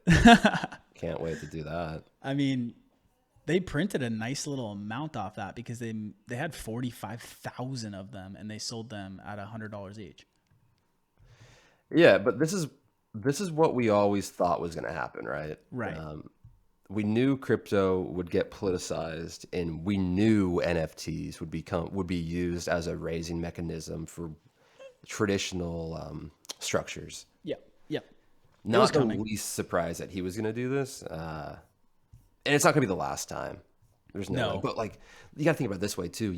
B: Can't wait to do that.
A: I mean, they printed a nice little amount off that because they had 45,000 of them and they sold them at $100 each.
B: Yeah, but this is what we always thought was going to happen, right?
A: Right.
B: We knew crypto would get politicized, and we knew NFTs would be used as a raising mechanism for traditional structures.
A: Yep. Yep. It was
B: Not the
A: coming.
B: least surprised that he was going to do this, and it's not going to be the last time. There's no way.
A: No.
B: But like, you got to think about it this way too.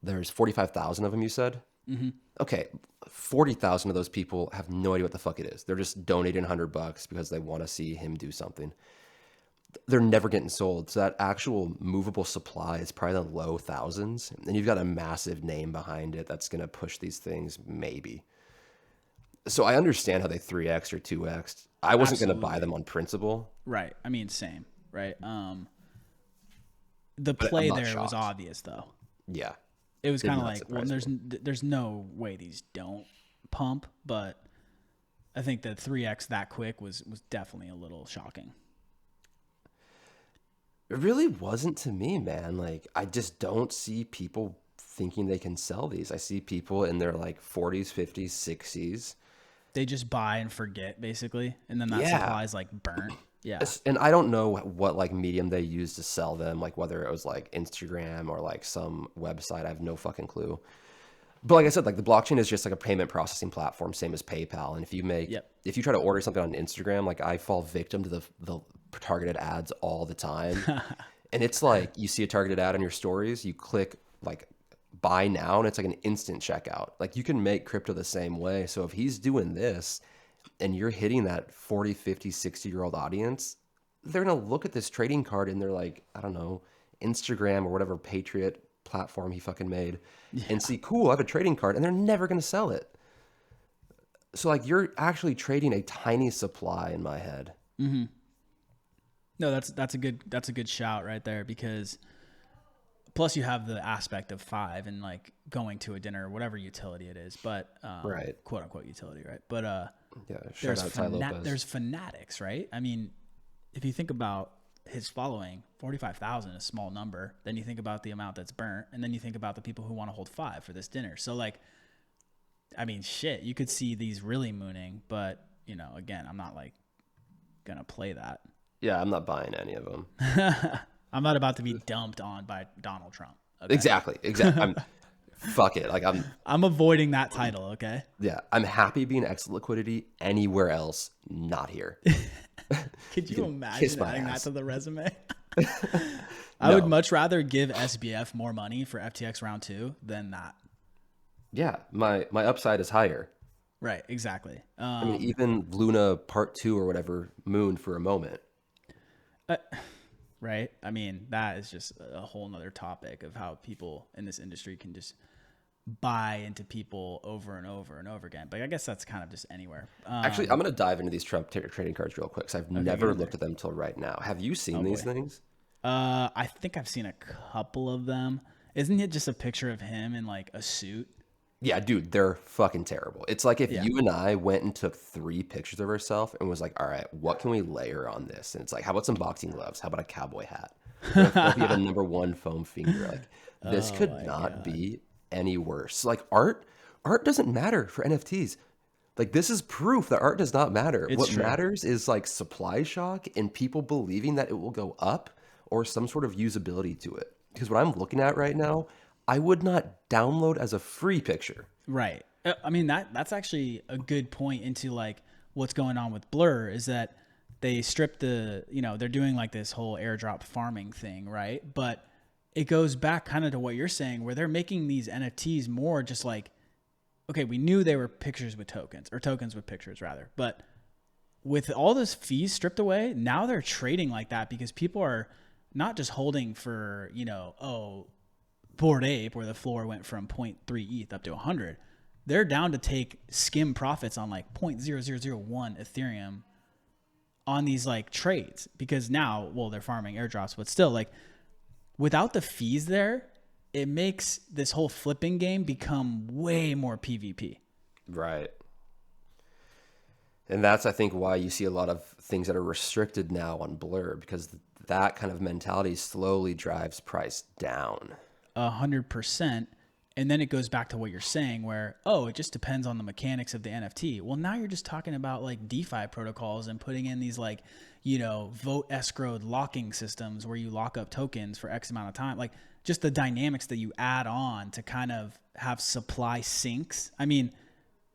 B: There's 45,000 of them. You said, okay, 40,000 of those people have no idea what the fuck it is. They're just donating $100 because they want to see him do something. They're never getting sold. So that actual movable supply is probably the low thousands. And you've got a massive name behind it that's going to push these things, maybe. So I understand how they 3x or 2x. I wasn't going to buy
A: Absolutely.
B: them on principle,
A: Right. I mean, same. Right. The
B: but I'm
A: play
B: not
A: there was
B: shocked.
A: obvious though.
B: Yeah,
A: It was
B: did
A: kind of
B: not
A: like, well,
B: surprise me.
A: there's no way these don't pump, but I think that 3x that quick was definitely a little shocking.
B: It really wasn't to me, man. Like, I just don't see people thinking they can sell these. I see people in their like 40s, 50s, 60s.
A: They just buy and forget basically, and then that
B: Yeah.
A: supply is like burnt. Yeah.
B: And I don't know what like medium they use to sell them, like whether it was like Instagram or like some website. I have no fucking clue. But like I said, like the blockchain is just like a payment processing platform, same as PayPal. And
A: Yep.
B: if you try to order something on Instagram, like I fall victim to the targeted ads all the time. And it's like you see a targeted ad on your stories, you click like buy now, and it's like an instant checkout. Like you can make crypto the same way. So if he's doing this and you're hitting that 40, 50, 60-year-old audience, they're going to look at this trading card and they're like, I don't know, Instagram or whatever Patriot platform he fucking made and see, cool, I have a trading card, and they're never going to sell it. So like you're actually trading a tiny supply in my head.
A: No, that's a good shout right there, because plus you have the aspect of 5 and like going to a dinner or whatever utility it is, but
B: Right.
A: quote unquote utility, right? But
B: Yeah, shout out Ty Lopez.
A: there's fanatics, right? I mean, if you think about his following, 45,000 is a small number. Then you think about the amount that's burnt, and then you think about the people who want to hold 5 for this dinner. So like, I mean, shit, you could see these really mooning, but you know, again, I'm not like gonna play that.
B: Yeah, I'm not buying any of them.
A: I'm not about to be dumped on by Donald Trump. Okay?
B: Exactly. Fuck it. Like
A: I'm avoiding that title. Okay.
B: I'm happy being exit liquidity anywhere else, not here.
A: Could you
B: kiss
A: imagine
B: my
A: adding that
B: ass.
A: to the resume? I would
B: No.
A: much rather give SBF more money for FTX round 2 than that.
B: Yeah, my upside is higher.
A: Right. Exactly.
B: I mean, even Luna Part 2 or whatever mooned for a moment.
A: Right. I mean, that is just a whole nother topic of how people in this industry can just buy into people over and over and over again. But I guess that's kind of just anywhere.
B: Actually, I'm going to dive into these Trump trading cards real quick because I've never
A: get in
B: looked at them till right now. Have you seen these
A: boy.
B: things?
A: I think I've seen a couple of them. Isn't it just a picture of him in like a suit?
B: Yeah, dude, they're fucking terrible. It's like if
A: Yeah.
B: you and I went and took 3 pictures of ourselves and was like, all right, what can we layer on this? And it's like, how about some boxing gloves? How about a cowboy hat? Philadelphia have a number one foam finger. Like this
A: Oh
B: could
A: my
B: not
A: god.
B: be any worse. Like art doesn't matter for NFTs. Like this is proof that art does not matter.
A: It's
B: What
A: true.
B: matters is like supply shock and people believing that it will go up or some sort of usability to it. Because what I'm looking at right now, I would not download as a free picture.
A: Right. I mean that's actually a good point into like what's going on with Blur is that they stripped they're doing like this whole airdrop farming thing, right? But it goes back kind of to what you're saying where they're making these NFTs more just like okay, we knew they were pictures with tokens or tokens with pictures rather, but with all those fees stripped away, now they're trading like that because people are not just holding for, Bored Ape where the floor went from zero point 0.3 ETH up to 100. They're down to take skim profits on like 0.0001 Ethereum on these like trades because now, well, they're farming airdrops, but still like without the fees there, it makes this whole flipping game become way more PvP.
B: Right. And that's, I think, why you see a lot of things that are restricted now on Blur because that kind of mentality slowly drives price down.
A: 100%. And then it goes back to what you're saying where, oh, it just depends on the mechanics of the NFT. Well, now you're just talking about like DeFi protocols and putting in these like, vote escrowed locking systems where you lock up tokens for X amount of time. Like just the dynamics that you add on to kind of have supply sinks. I mean,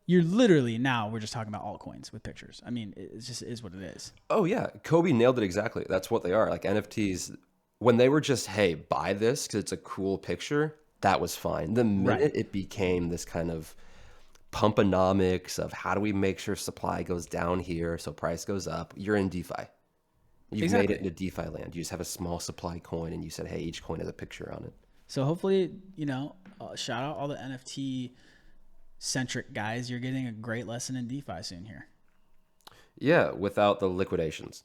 A: you're literally now we're just talking about altcoins with pictures. I mean, it just is what it is.
B: Oh, yeah. Kobe nailed it exactly. That's what they are. Like NFTs, when they were just, hey, buy this because it's a cool picture, that was fine. The
A: Right.
B: minute it became this kind of pumponomics of how do we make sure supply goes down here so price goes up, you're in DeFi. You've made it
A: Exactly.
B: into DeFi land. You just have a small supply coin and you said, hey, each coin has a picture on it.
A: So hopefully, shout out all the NFT centric guys. You're getting a great lesson in DeFi soon here.
B: Yeah, without the liquidations.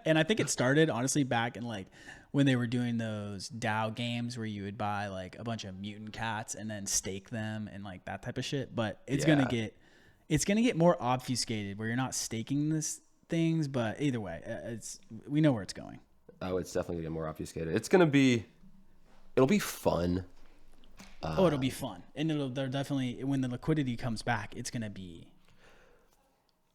A: And I think it started honestly back in like when they were doing those DAO games where you would buy like a bunch of mutant cats and then stake them and like that type of shit. But
B: Yeah.
A: it's gonna get more obfuscated where you're not staking this things. But either way, we know where it's going.
B: Oh, it's definitely gonna get more obfuscated. It'll be fun.
A: Oh, it'll be fun, and they're definitely when the liquidity comes back, it's gonna be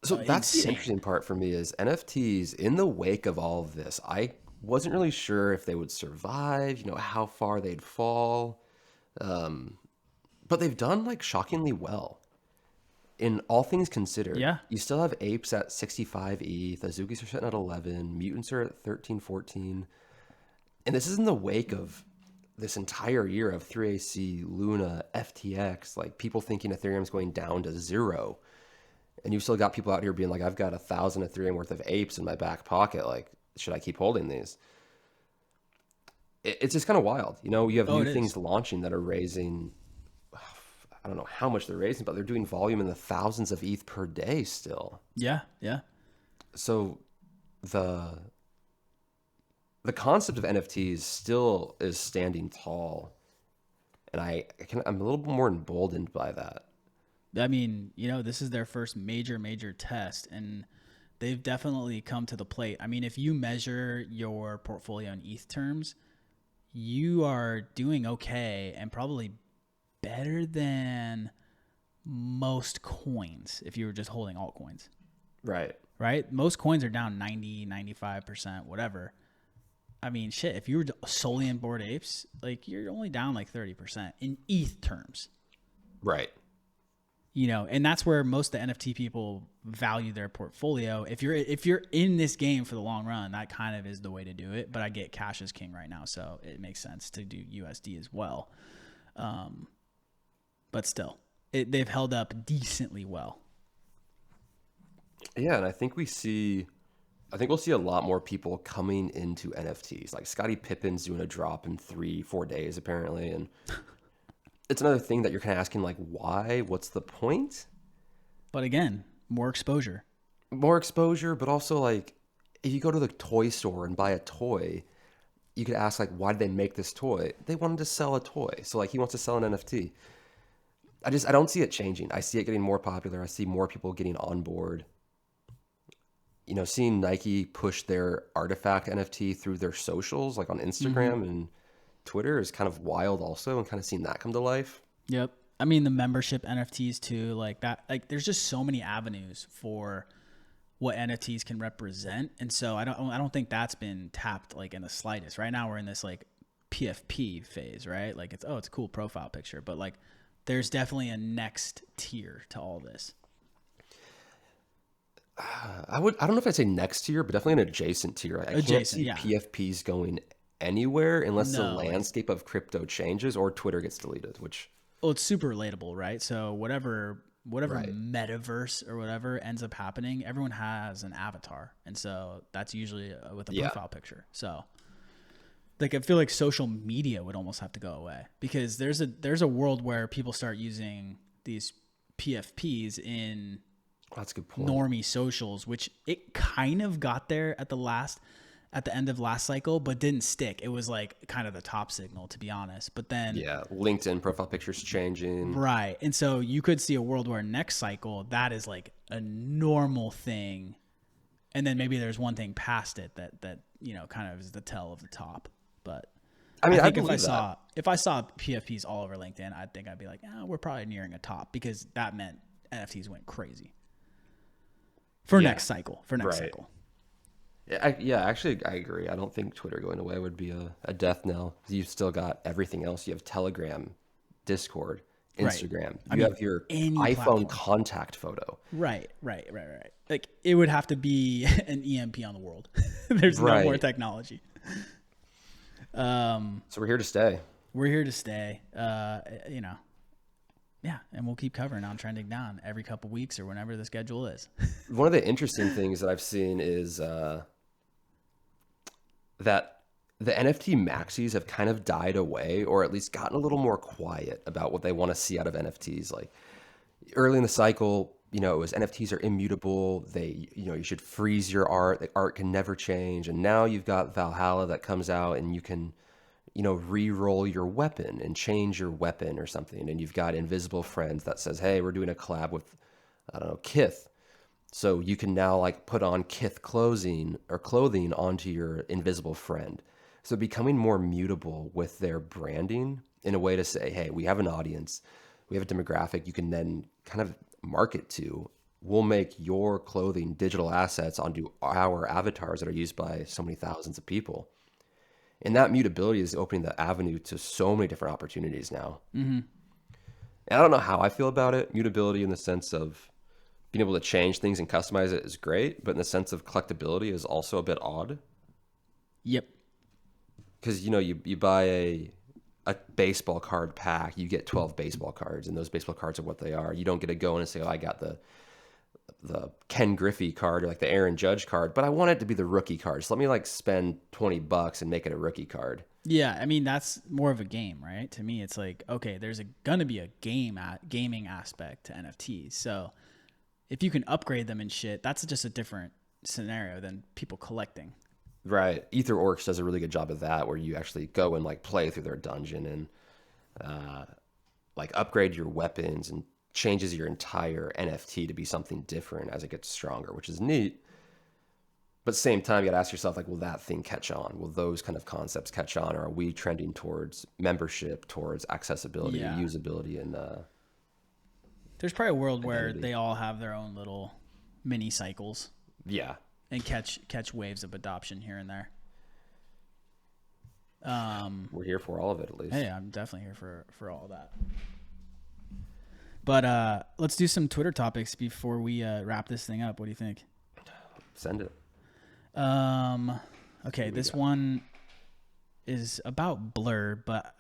B: So that's the
A: insane.
B: interesting part for me is NFTs in the wake of all of this. I wasn't really sure if they would survive, how far they'd fall. But they've done like shockingly well. In all things considered,
A: Yeah,
B: you still have apes at 65 ETH, Azukis are sitting at 11, mutants are at 13, 14. And this is in the wake of this entire year of 3AC, Luna, FTX, like people thinking Ethereum's going down to zero. And you've still got people out here being like, I've got 1,000 Ethereum worth of apes in my back pocket. Like, should I keep holding these? It's just kind of wild. You have
A: oh,
B: new
A: it is.
B: things launching that are raising, I don't know how much they're raising, but they're doing volume in the thousands of ETH per day still.
A: Yeah, yeah.
B: So the the concept of NFTs still is standing tall. And I'm a little bit more emboldened by that.
A: I mean, this is their first major test, and they've definitely come to the plate. I mean, if you measure your portfolio in ETH terms, you are doing okay and probably better than most coins if you were just holding altcoins,
B: Right.
A: right? Most coins are down 90, 95%, whatever. I mean, shit, if you were solely in Bored Apes, like you're only down like 30% in ETH terms.
B: Right.
A: And that's where most of the NFT people value their portfolio. If you're in this game for the long run, that kind of is the way to do it. But I get cash is king right now, so it makes sense to do USD as well. But still, they've held up decently well.
B: Yeah, and I think we'll see a lot more people coming into NFTs. Like Scottie Pippen's doing a drop in 3-4 days apparently, and it's another thing that you're kind of asking like, why? What's the point?
A: But again, more exposure.
B: More exposure, but also like, if you go to the toy store and buy a toy, you could ask like, why did they make this toy? They wanted to sell a toy, so like he wants to sell an NFT. I don't see it changing. I see it getting more popular. I see more people getting on board. seeing Nike push their artifact NFT through their socials, like on
A: Mm-hmm.
B: Instagram and Twitter, is kind of wild also, and kind of seeing that come to life.
A: Yep. I mean, the membership NFTs too, like that, like there's just so many avenues for what NFTs can represent. And so I don't think that's been tapped like in the slightest. Right now we're in this like PFP phase, right? Like it's a cool profile picture, but like there's definitely a next tier to all this.
B: I don't know if I'd say next tier, but definitely an adjacent tier. I can't
A: Adjacent,
B: see
A: yeah.
B: PFPs going anywhere unless the
A: No,
B: landscape of crypto changes or Twitter gets deleted, which,
A: well, it's super relatable, right? So whatever
B: right.
A: metaverse or whatever ends up happening, everyone has an avatar, and so that's usually with a
B: Yeah.
A: profile picture. So like I feel like social media would almost have to go away because there's a world where people start using these PFPs in
B: That's a good point.
A: normie socials, which it kind of got there at the end of last cycle, but didn't stick. It was like kind of the top signal, to be honest. But then,
B: Yeah. LinkedIn profile pictures changing.
A: right. And so you could see a world where next cycle, that is like a normal thing. And then maybe there's one thing past it that, kind of is the tell of the top. But
B: I mean,
A: I
B: I
A: think if
B: believe that.
A: I saw PFPs all over LinkedIn, I think I'd be like, we're probably nearing a top because that meant NFTs went crazy for
B: Yeah.
A: next cycle. For next
B: Right.
A: cycle.
B: Yeah, actually, I agree. I don't think Twitter going away would be a death knell. You've still got everything else. You have Telegram, Discord,
A: Right.
B: Instagram.
A: I
B: You
A: mean,
B: have your
A: any
B: iPhone
A: platform.
B: contact photo.
A: Right. Like it would have to be an EMP on the world. There's no more
B: Right.
A: technology.
B: So we're here to stay.
A: We're here to stay. Yeah, and we'll keep covering on Trending Down every couple weeks or whenever the schedule is.
B: One of the interesting things that I've seen is that the NFT maxis have kind of died away, or at least gotten a little more quiet about what they want to see out of NFTs. Like early in the cycle, it was NFTs are immutable. You should freeze your art. The art can never change. And now you've got Valhalla that comes out, and you can, re-roll your weapon and change your weapon or something. And you've got Invisible Friends that says, "Hey, we're doing a collab with, I don't know, Kith." So you can now like put on Kith clothing onto your invisible friend. So becoming more mutable with their branding in a way to say, hey, we have an audience, we have a demographic you can then kind of market to. We'll make your clothing digital assets onto our avatars that are used by so many thousands of people. And that mutability is opening the avenue to so many different opportunities now.
A: Mm-hmm.
B: And I don't know how I feel about it. Mutability in the sense of being able to change things and customize it is great, but in the sense of collectability is also a bit odd.
A: Yep.
B: Because you buy a baseball card pack, you get 12 baseball cards, and those baseball cards are what they are. You don't get to go in and say, "Oh, I got the Ken Griffey card or like the Aaron Judge card, but I want it to be the rookie card. So let me like spend $20 and make it a rookie card."
A: Yeah, I mean that's more of a game, right? To me, it's like okay, there's gonna be a gaming aspect to NFTs. So if you can upgrade them and shit, that's just a different scenario than people collecting.
B: Right. Ether Orcs does a really good job of that, where you actually go and like play through their dungeon and like upgrade your weapons and changes your entire NFT to be something different as it gets stronger, which is neat. But same time, you got to ask yourself, like, will that thing catch on? Will those kind of concepts catch on? Or are we trending towards membership, towards accessibility,
A: Yeah,
B: usability, and
A: there's probably a world where
B: identity?
A: they all have their own little mini cycles
B: Yeah.
A: and catch waves of adoption here and there.
B: We're here for all of it, at least.
A: Hey, I'm definitely here for all that. But let's do some Twitter topics before we wrap this thing up. What do you think?
B: Send it.
A: Okay, this one is about Blur, but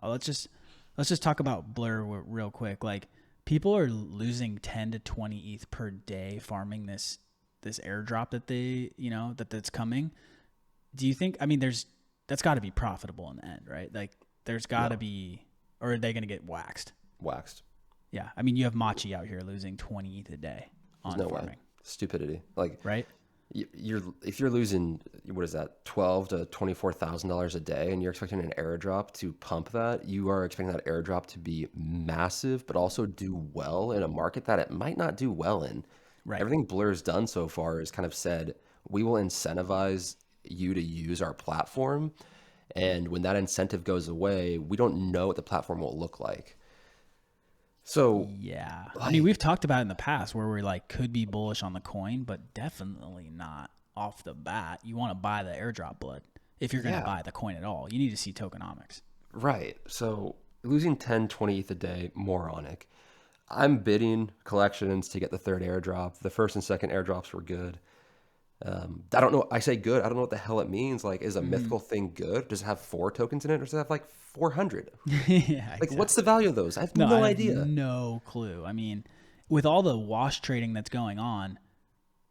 A: let's just talk about Blur real quick. Like people are losing 10 to 20 ETH per day farming this airdrop that that's coming. Do you think? I mean, that's got to be profitable in the end, right? Like there's got to be, or are they going to get waxed?
B: Waxed.
A: Yeah, I mean, you have Machi out here losing 20 ETH a day on
B: There's no
A: farming,
B: way. Stupidity. Like,
A: right?
B: if you're losing, what is that, $12,000 to $24,000 a day, and you're expecting an airdrop to pump that, you are expecting that airdrop to be massive, but also do well in a market that it might not do well in.
A: Right.
B: Everything Blur's done so far is kind of said, we will incentivize you to use our platform. And when that incentive goes away, we don't know what the platform will look like. So,
A: Yeah. I mean,
B: like,
A: we've talked about it in the past where we're like, could be bullish on the coin, but definitely not off the bat. You want to buy the airdrop blood if you're going to
B: yeah,
A: buy the coin at all. You need to see tokenomics.
B: right. So, losing 10, 20 ETH a day, moronic. I'm bidding collections to get the third airdrop. The first and second airdrops were good. I don't know. I say good. I don't know what the hell it means. Like, is a
A: Hmm.
B: mythical thing good? Does it have 4 tokens in it, or does it have like 400?
A: Yeah,
B: Like, what's the
A: exactly.
B: value of those? I have
A: No, I
B: no
A: have
B: idea.
A: no clue. I mean, with all the wash trading that's going on,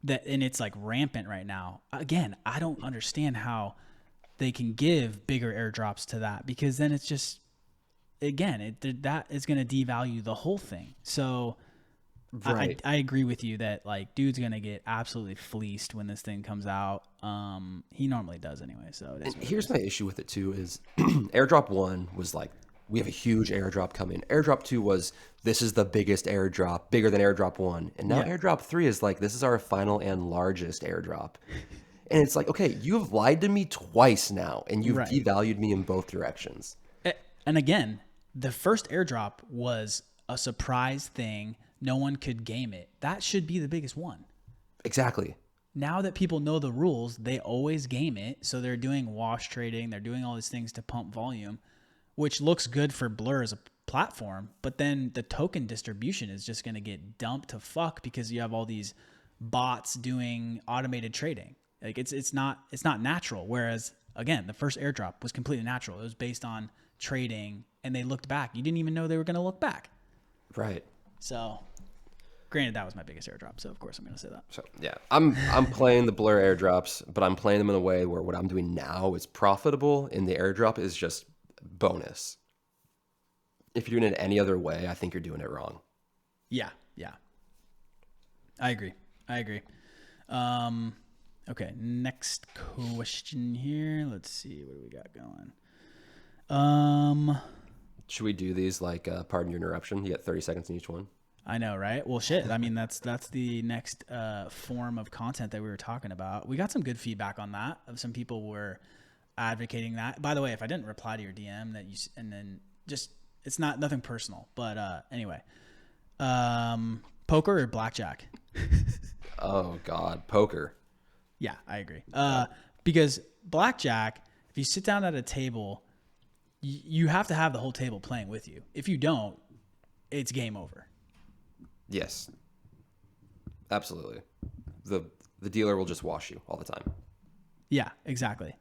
A: that and it's like rampant right now. Again, I don't understand how they can give bigger airdrops to that because then it's just again that is going to devalue the whole thing. So
B: Right.
A: I agree with you that like dude's going to get absolutely fleeced when this thing comes out. He normally does anyway, so it
B: And
A: is what it
B: here's
A: is.
B: my issue with it too is airdrop one was like, we have a huge airdrop coming. Airdrop two was, this is the biggest airdrop, bigger than airdrop one. And now
A: Yeah,
B: airdrop three is like, this is our final and largest airdrop. And it's like, okay, you have lied to me twice now, and you've
A: right.
B: devalued me in both directions.
A: And again, the first airdrop was a surprise thing. No one could game it. That should be the biggest one.
B: Exactly.
A: Now that people know the rules, they always game it. So they're doing wash trading, they're doing all these things to pump volume, which looks good for Blur as a platform. But then the token distribution is just going to get dumped to fuck because you have all these bots doing automated trading. Like it's not natural. Whereas again, the first airdrop was completely natural. It was based on trading, and they looked back. You didn't even know they were going to look back.
B: Right.
A: So, granted, that was my biggest airdrop. So of course I'm going to say that.
B: So yeah, I'm playing the Blur airdrops, but I'm playing them in a way where what I'm doing now is profitable, and the airdrop is just bonus. If you're doing it any other way, I think you're doing it wrong.
A: Yeah, yeah. I agree. I agree. Um, okay, next question here. Let's see what do we got going. Um,
B: Should we do these like pardon your interruption? You get 30 seconds in each one.
A: I know, right? Well, shit. I mean, that's the next form of content that we were talking about. We got some good feedback on that. Of some people were advocating that. By the way, if I didn't reply to your DM that and then just it's not nothing personal, but anyway, poker or blackjack?
B: Oh God, poker.
A: Yeah, I agree. Because blackjack, if you sit down at a table, you have to have the whole table playing with you. If you don't, it's game over.
B: Yes, absolutely. The the dealer will just wash you all the time.
A: Yeah, exactly.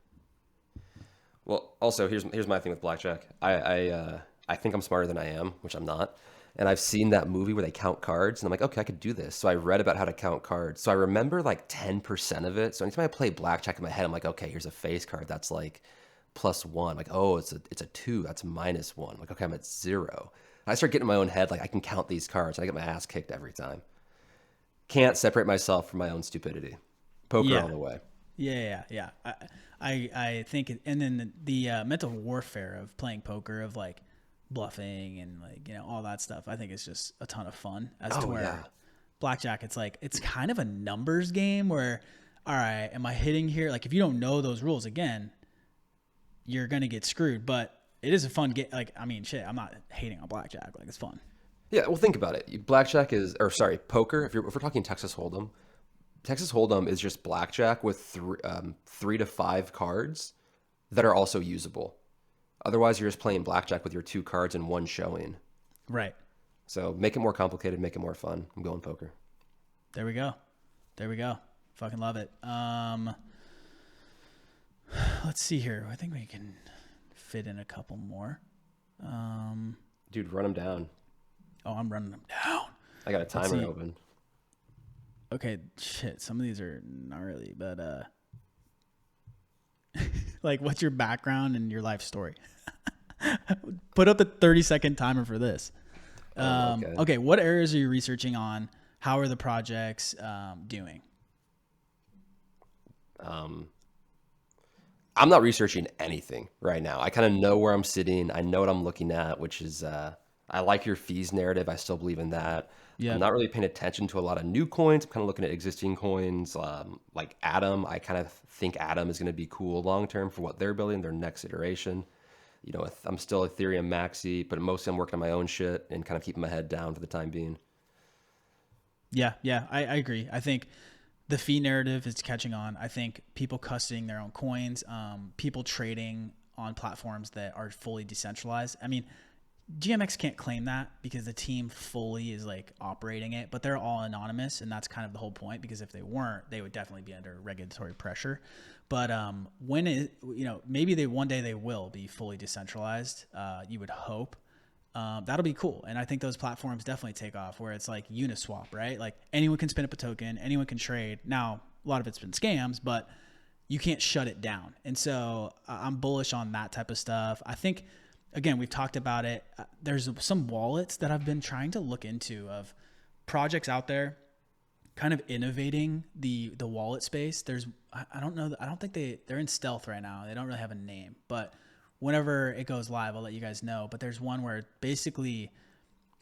B: Well, also here's my thing with blackjack. I think I'm smarter than I am, which I'm not. And I've seen that movie where they count cards, and I'm like, okay, I could do this. So I read about how to count cards. So I remember like 10% of it. So anytime I play blackjack in my head, I'm like, okay, here's a face card that's like +1. I'm like, oh, it's a 2. That's -1. I'm like, okay, I'm at 0. I start getting in my own head like I can count these cards, and I get my ass kicked every time. Can't separate myself from my own stupidity. Poker all
A: Yeah,
B: the way.
A: yeah. I think, and then the mental warfare of playing poker, of like bluffing and like all that stuff. I think it's just a ton of fun. As to
B: Oh yeah.
A: where blackjack, it's like it's kind of a numbers game where, all right, am I hitting here? Like if you don't know those rules, again, you're gonna get screwed. But it is a fun game. Like I mean, shit, I'm not hating on blackjack. Like it's fun.
B: Yeah, well, think about it. Blackjack is, or sorry, poker. If we're talking Texas Hold'em is just blackjack with 3 to 5 cards that are also usable. Otherwise, you're just playing blackjack with your 2 cards and one showing.
A: Right.
B: So make it more complicated, make it more fun. I'm going poker.
A: There we go. There we go. Fucking love it. Let's see here. I think we can fit in a couple more.
B: Dude, run them down.
A: Oh, I'm running them down.
B: I got a
A: Let's
B: timer
A: see.
B: open.
A: Okay, shit. Some of these are gnarly, but like, what's your background and your life story? Put up the 30-second timer for this.
B: Oh, okay.
A: Okay, what areas are you researching on? How are the projects doing?
B: I'm not researching anything right now. I kind of know where I'm sitting. I know what I'm looking at, which is I like your fees narrative. I still believe in that. I'm
A: Yep.
B: not really paying attention to a lot of new coins. I'm kind of looking at existing coins, like Atom. I kind of think Atom is going to be cool long term for what they're building, their next iteration. I'm still Ethereum maxi, but mostly I'm working on my own shit and kind of keeping my head down for the time being.
A: Yeah, yeah, I agree. I think the fee narrative is catching on. I think people custodying their own coins, people trading on platforms that are fully decentralized. I mean, GMX can't claim that because the team fully is like operating it, but they're all anonymous, and that's kind of the whole point. Because if they weren't, they would definitely be under regulatory pressure. But when it, maybe one day they will be fully decentralized. You would hope. That'll be cool, and I think those platforms definitely take off. Where it's like Uniswap, right? Like anyone can spin up a token, anyone can trade. Now a lot of it's been scams, but you can't shut it down. And so I'm bullish on that type of stuff. I think, again, we've talked about it. There's some wallets that I've been trying to look into of projects out there kind of innovating the wallet space. I don't know. I don't think they're in stealth right now. They don't really have a name, but whenever it goes live, I'll let you guys know. But there's one where it basically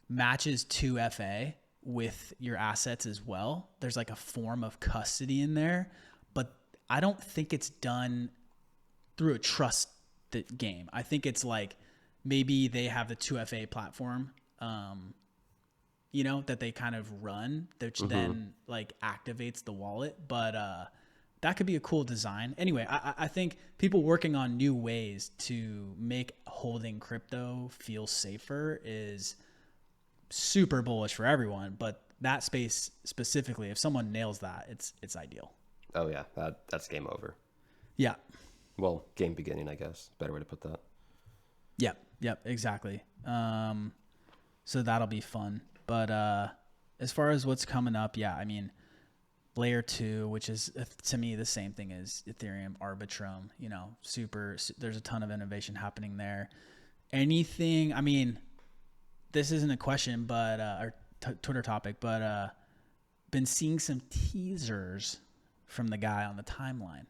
A: matches 2FA with your assets as well. There's like a form of custody in there, but I don't think it's done through a trust game. I think it's like maybe they have the 2FA platform, that they kind of run, which then like activates the wallet. But that could be a cool design. Anyway, I think people working on new ways to make holding crypto feel safer is super bullish for everyone. But that space specifically, if someone nails that, it's ideal.
B: Oh yeah, that's game over.
A: Yeah.
B: Well, game beginning, I guess. Better way to put that.
A: Yep, exactly. So that'll be fun. But as far as what's coming up, yeah, I mean, layer 2, which is to me the same thing as Ethereum, Arbitrum, there's a ton of innovation happening there. Anything, I mean, this isn't a question, but or Twitter topic, but been seeing some teasers from the guy on the timeline.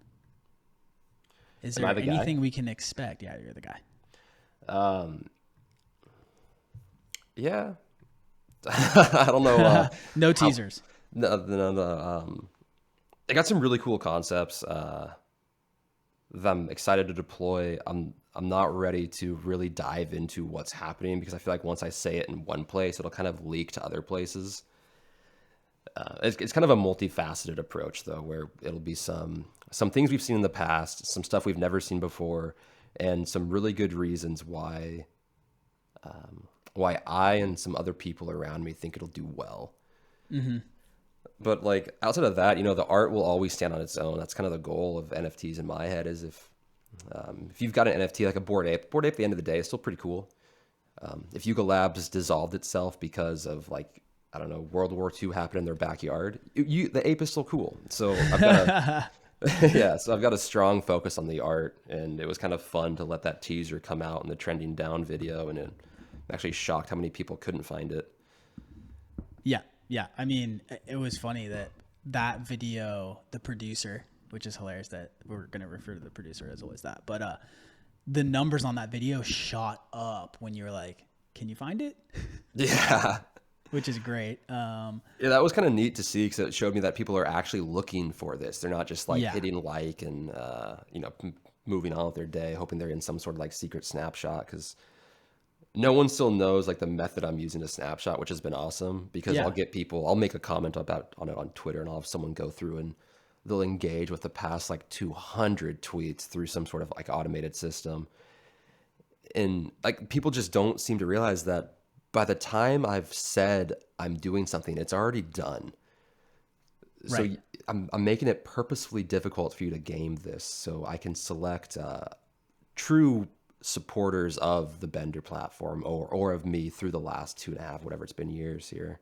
A: Is there anything we can expect? Yeah, you're the guy.
B: Yeah. I don't know.
A: No teasers.
B: No. They got some really cool concepts that I'm excited to deploy. I'm not ready to really dive into what's happening because I feel like once I say it in one place, it'll kind of leak to other places. It's kind of a multifaceted approach, though, where it'll be some things we've seen in the past, some stuff we've never seen before, and some really good reasons why I and some other people around me think it'll do well.
A: Mm-hmm.
B: But like outside of that, the art will always stand on its own. That's kind of the goal of NFTs in my head. Is if you've got an NFT like a Bored Ape at the end of the day is still pretty cool. If Yuga Labs dissolved itself because of like, I don't know, World War II happened in their backyard, the ape is still cool. So I've got I've got a strong focus on the art, and it was kind of fun to let that teaser come out in the trending down video, and I'm actually shocked how many people couldn't find it.
A: Yeah. I mean, it was funny that video, the producer, which is hilarious that we're going to refer to the producer as always that, but the numbers on that video shot up when you were like, can you find it?
B: Yeah.
A: Which is great.
B: Yeah, that was kind of neat to see because it showed me that people are actually looking for this. They're not just like hitting like and, moving on with their day, hoping they're in some sort of like secret snapshot because no one still knows like the method I'm using to snapshot, which has been awesome because I'll make a comment on it on Twitter and I'll have someone go through and they'll engage with the past like 200 tweets through some sort of like automated system. And like people just don't seem to realize that by the time I've said I'm doing something, it's already done. Right. So I'm making it purposefully difficult for you to game this so I can select true supporters of the Bender platform or of me through the last 2.5, whatever it's been years here.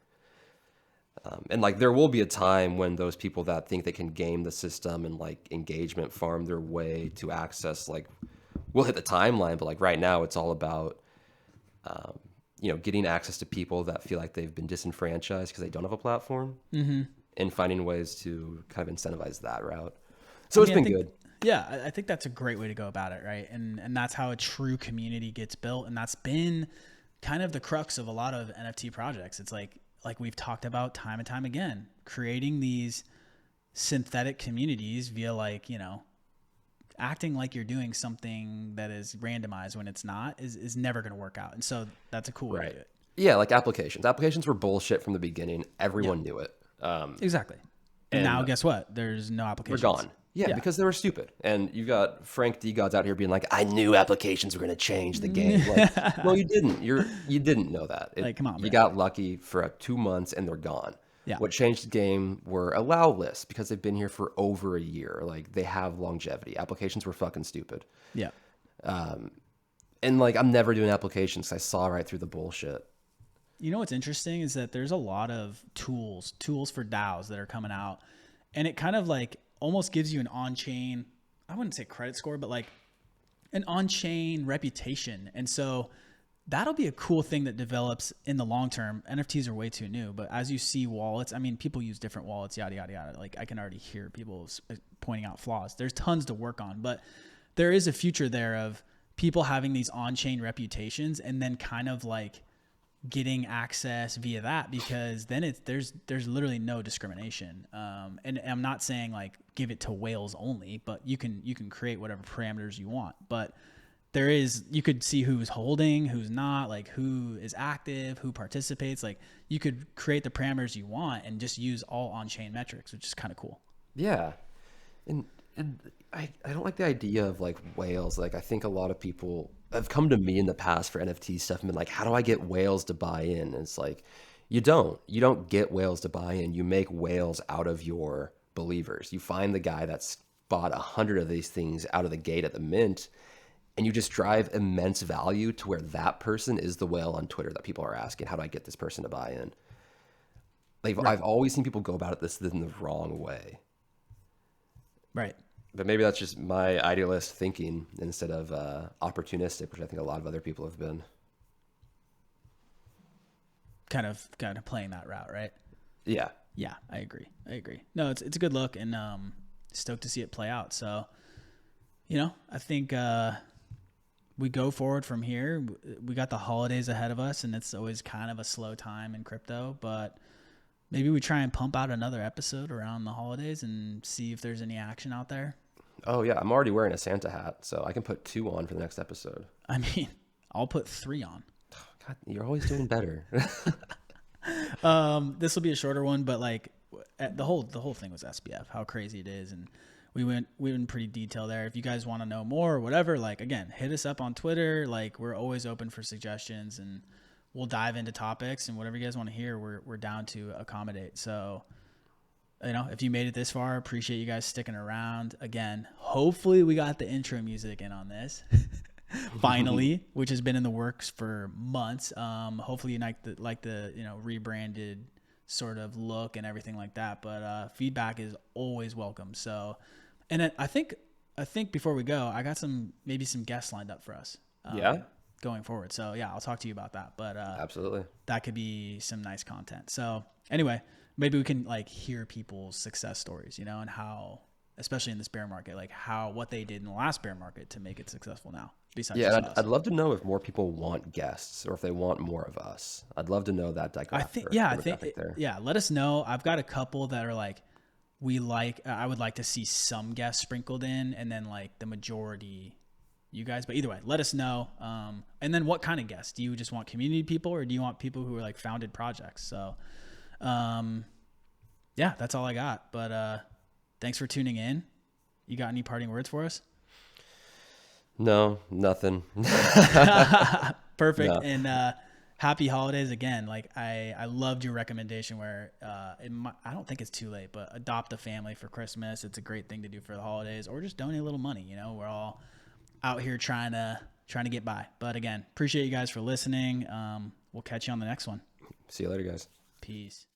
B: And like there will be a time when those people that think they can game the system and like engagement farm their way to access, like we'll hit the timeline, but like right now it's all about getting access to people that feel like they've been disenfranchised because they don't have a platform, and finding ways to kind of incentivize that route. So it's been good.
A: Yeah, I think that's a great way to go about it, right? And that's how a true community gets built, and that's been kind of the crux of a lot of NFT projects. It's like like we've talked about time and time again, creating these synthetic communities via like, acting like you're doing something that is randomized when it's not is never going to work out. And so that's a cool way to do it.
B: Yeah, like applications. Applications were bullshit from the beginning. Everyone knew it.
A: Exactly. And now guess what? There's no
B: They're
A: applications.
B: gone. Yeah, because they were stupid. And you got Frank D. Gods out here being like, I knew applications were going to change the game. Like, no, you didn't. You didn't know that.
A: Like, come on,
B: you
A: bro.
B: got lucky for 2 months and they're gone.
A: Yeah.
B: What changed the game were allow lists because they've been here for over a year. Like, they have longevity. Applications were fucking stupid.
A: Yeah.
B: And like, I'm never doing applications 'cause I saw right through the bullshit.
A: You know what's interesting is that there's a lot of tools for DAOs that are coming out, and it kind of like almost gives you an on-chain, I wouldn't say credit score, but like an on-chain reputation. And so that'll be a cool thing that develops in the long term. NFTs are way too new, but as you see wallets, I mean, people use different wallets, yada, yada, yada. Like I can already hear people pointing out flaws. There's tons to work on, but there is a future there of people having these on-chain reputations and then kind of like getting access via that, because then there's literally no discrimination. And I'm not saying like give it to whales only, but you can create whatever parameters you want. But you could see who's holding, who's not, like who is active, who participates. Like you could create the parameters you want and just use all on-chain metrics, which is kind of cool.
B: Yeah. And I don't like the idea of like whales. Like I think a lot of people have come to me in the past for NFT stuff and been like, how do I get whales to buy in? And it's like, you don't get whales to buy in. You make whales out of your believers. You find the guy that's bought 100 of these things out of the gate at the mint, and you just drive immense value to where that person is the whale on Twitter that people are asking, how do I get this person to buy in? Like right. I've always seen people go about this in the wrong way.
A: Right.
B: But maybe that's just my idealist thinking instead of opportunistic, which I think a lot of other people have been.
A: Kind of playing that route, right?
B: Yeah.
A: Yeah, I agree. No, it's a good look, and stoked to see it play out. So, I think we go forward from here. We got the holidays ahead of us, and it's always kind of a slow time in crypto, but maybe we try and pump out another episode around the holidays and see if there's any action out there.
B: Oh, yeah. I'm already wearing a Santa hat, so I can put 2 on for the next episode.
A: I mean, I'll put 3 on.
B: God, you're always doing better.
A: This will be a shorter one, but like the whole thing was SBF, how crazy it is. And we went in pretty detail there. If you guys want to know more or whatever, like, again, hit us up on Twitter. Like, we're always open for suggestions, and we'll dive into topics, and whatever you guys want to hear, we're down to accommodate. So, if you made it this far, appreciate you guys sticking around. Again, hopefully we got the intro music in on this finally, which has been in the works for months. Hopefully you like the rebranded sort of look and everything like that. But feedback is always welcome. So, and I think before we go, I got maybe some guests lined up for us. Going forward. So yeah, I'll talk to you about that. But
B: absolutely,
A: that could be some nice content. So anyway, maybe we can like hear people's success stories, and how, especially in this bear market, like what they did in the last bear market to make it successful now. Besides,
B: I'd love to know if more people want guests or if they want more of us. I'd love to know that demographic.
A: Let us know. I've got a couple that are like, I would like to see some guests sprinkled in, and then like the majority you guys. But either way, let us know. And then what kind of guests? Do you just want community people, or do you want people who are like founded projects? So, that's all I got. But thanks for tuning in. You got any parting words for us?
B: No, nothing.
A: Perfect. No. And happy holidays again. Like I loved your recommendation where I don't think it's too late, but adopt a family for Christmas. It's a great thing to do for the holidays, or just donate a little money. We're all out here trying to get by. But again, appreciate you guys for listening. We'll catch you on the next one.
B: See you later, guys.
A: Peace.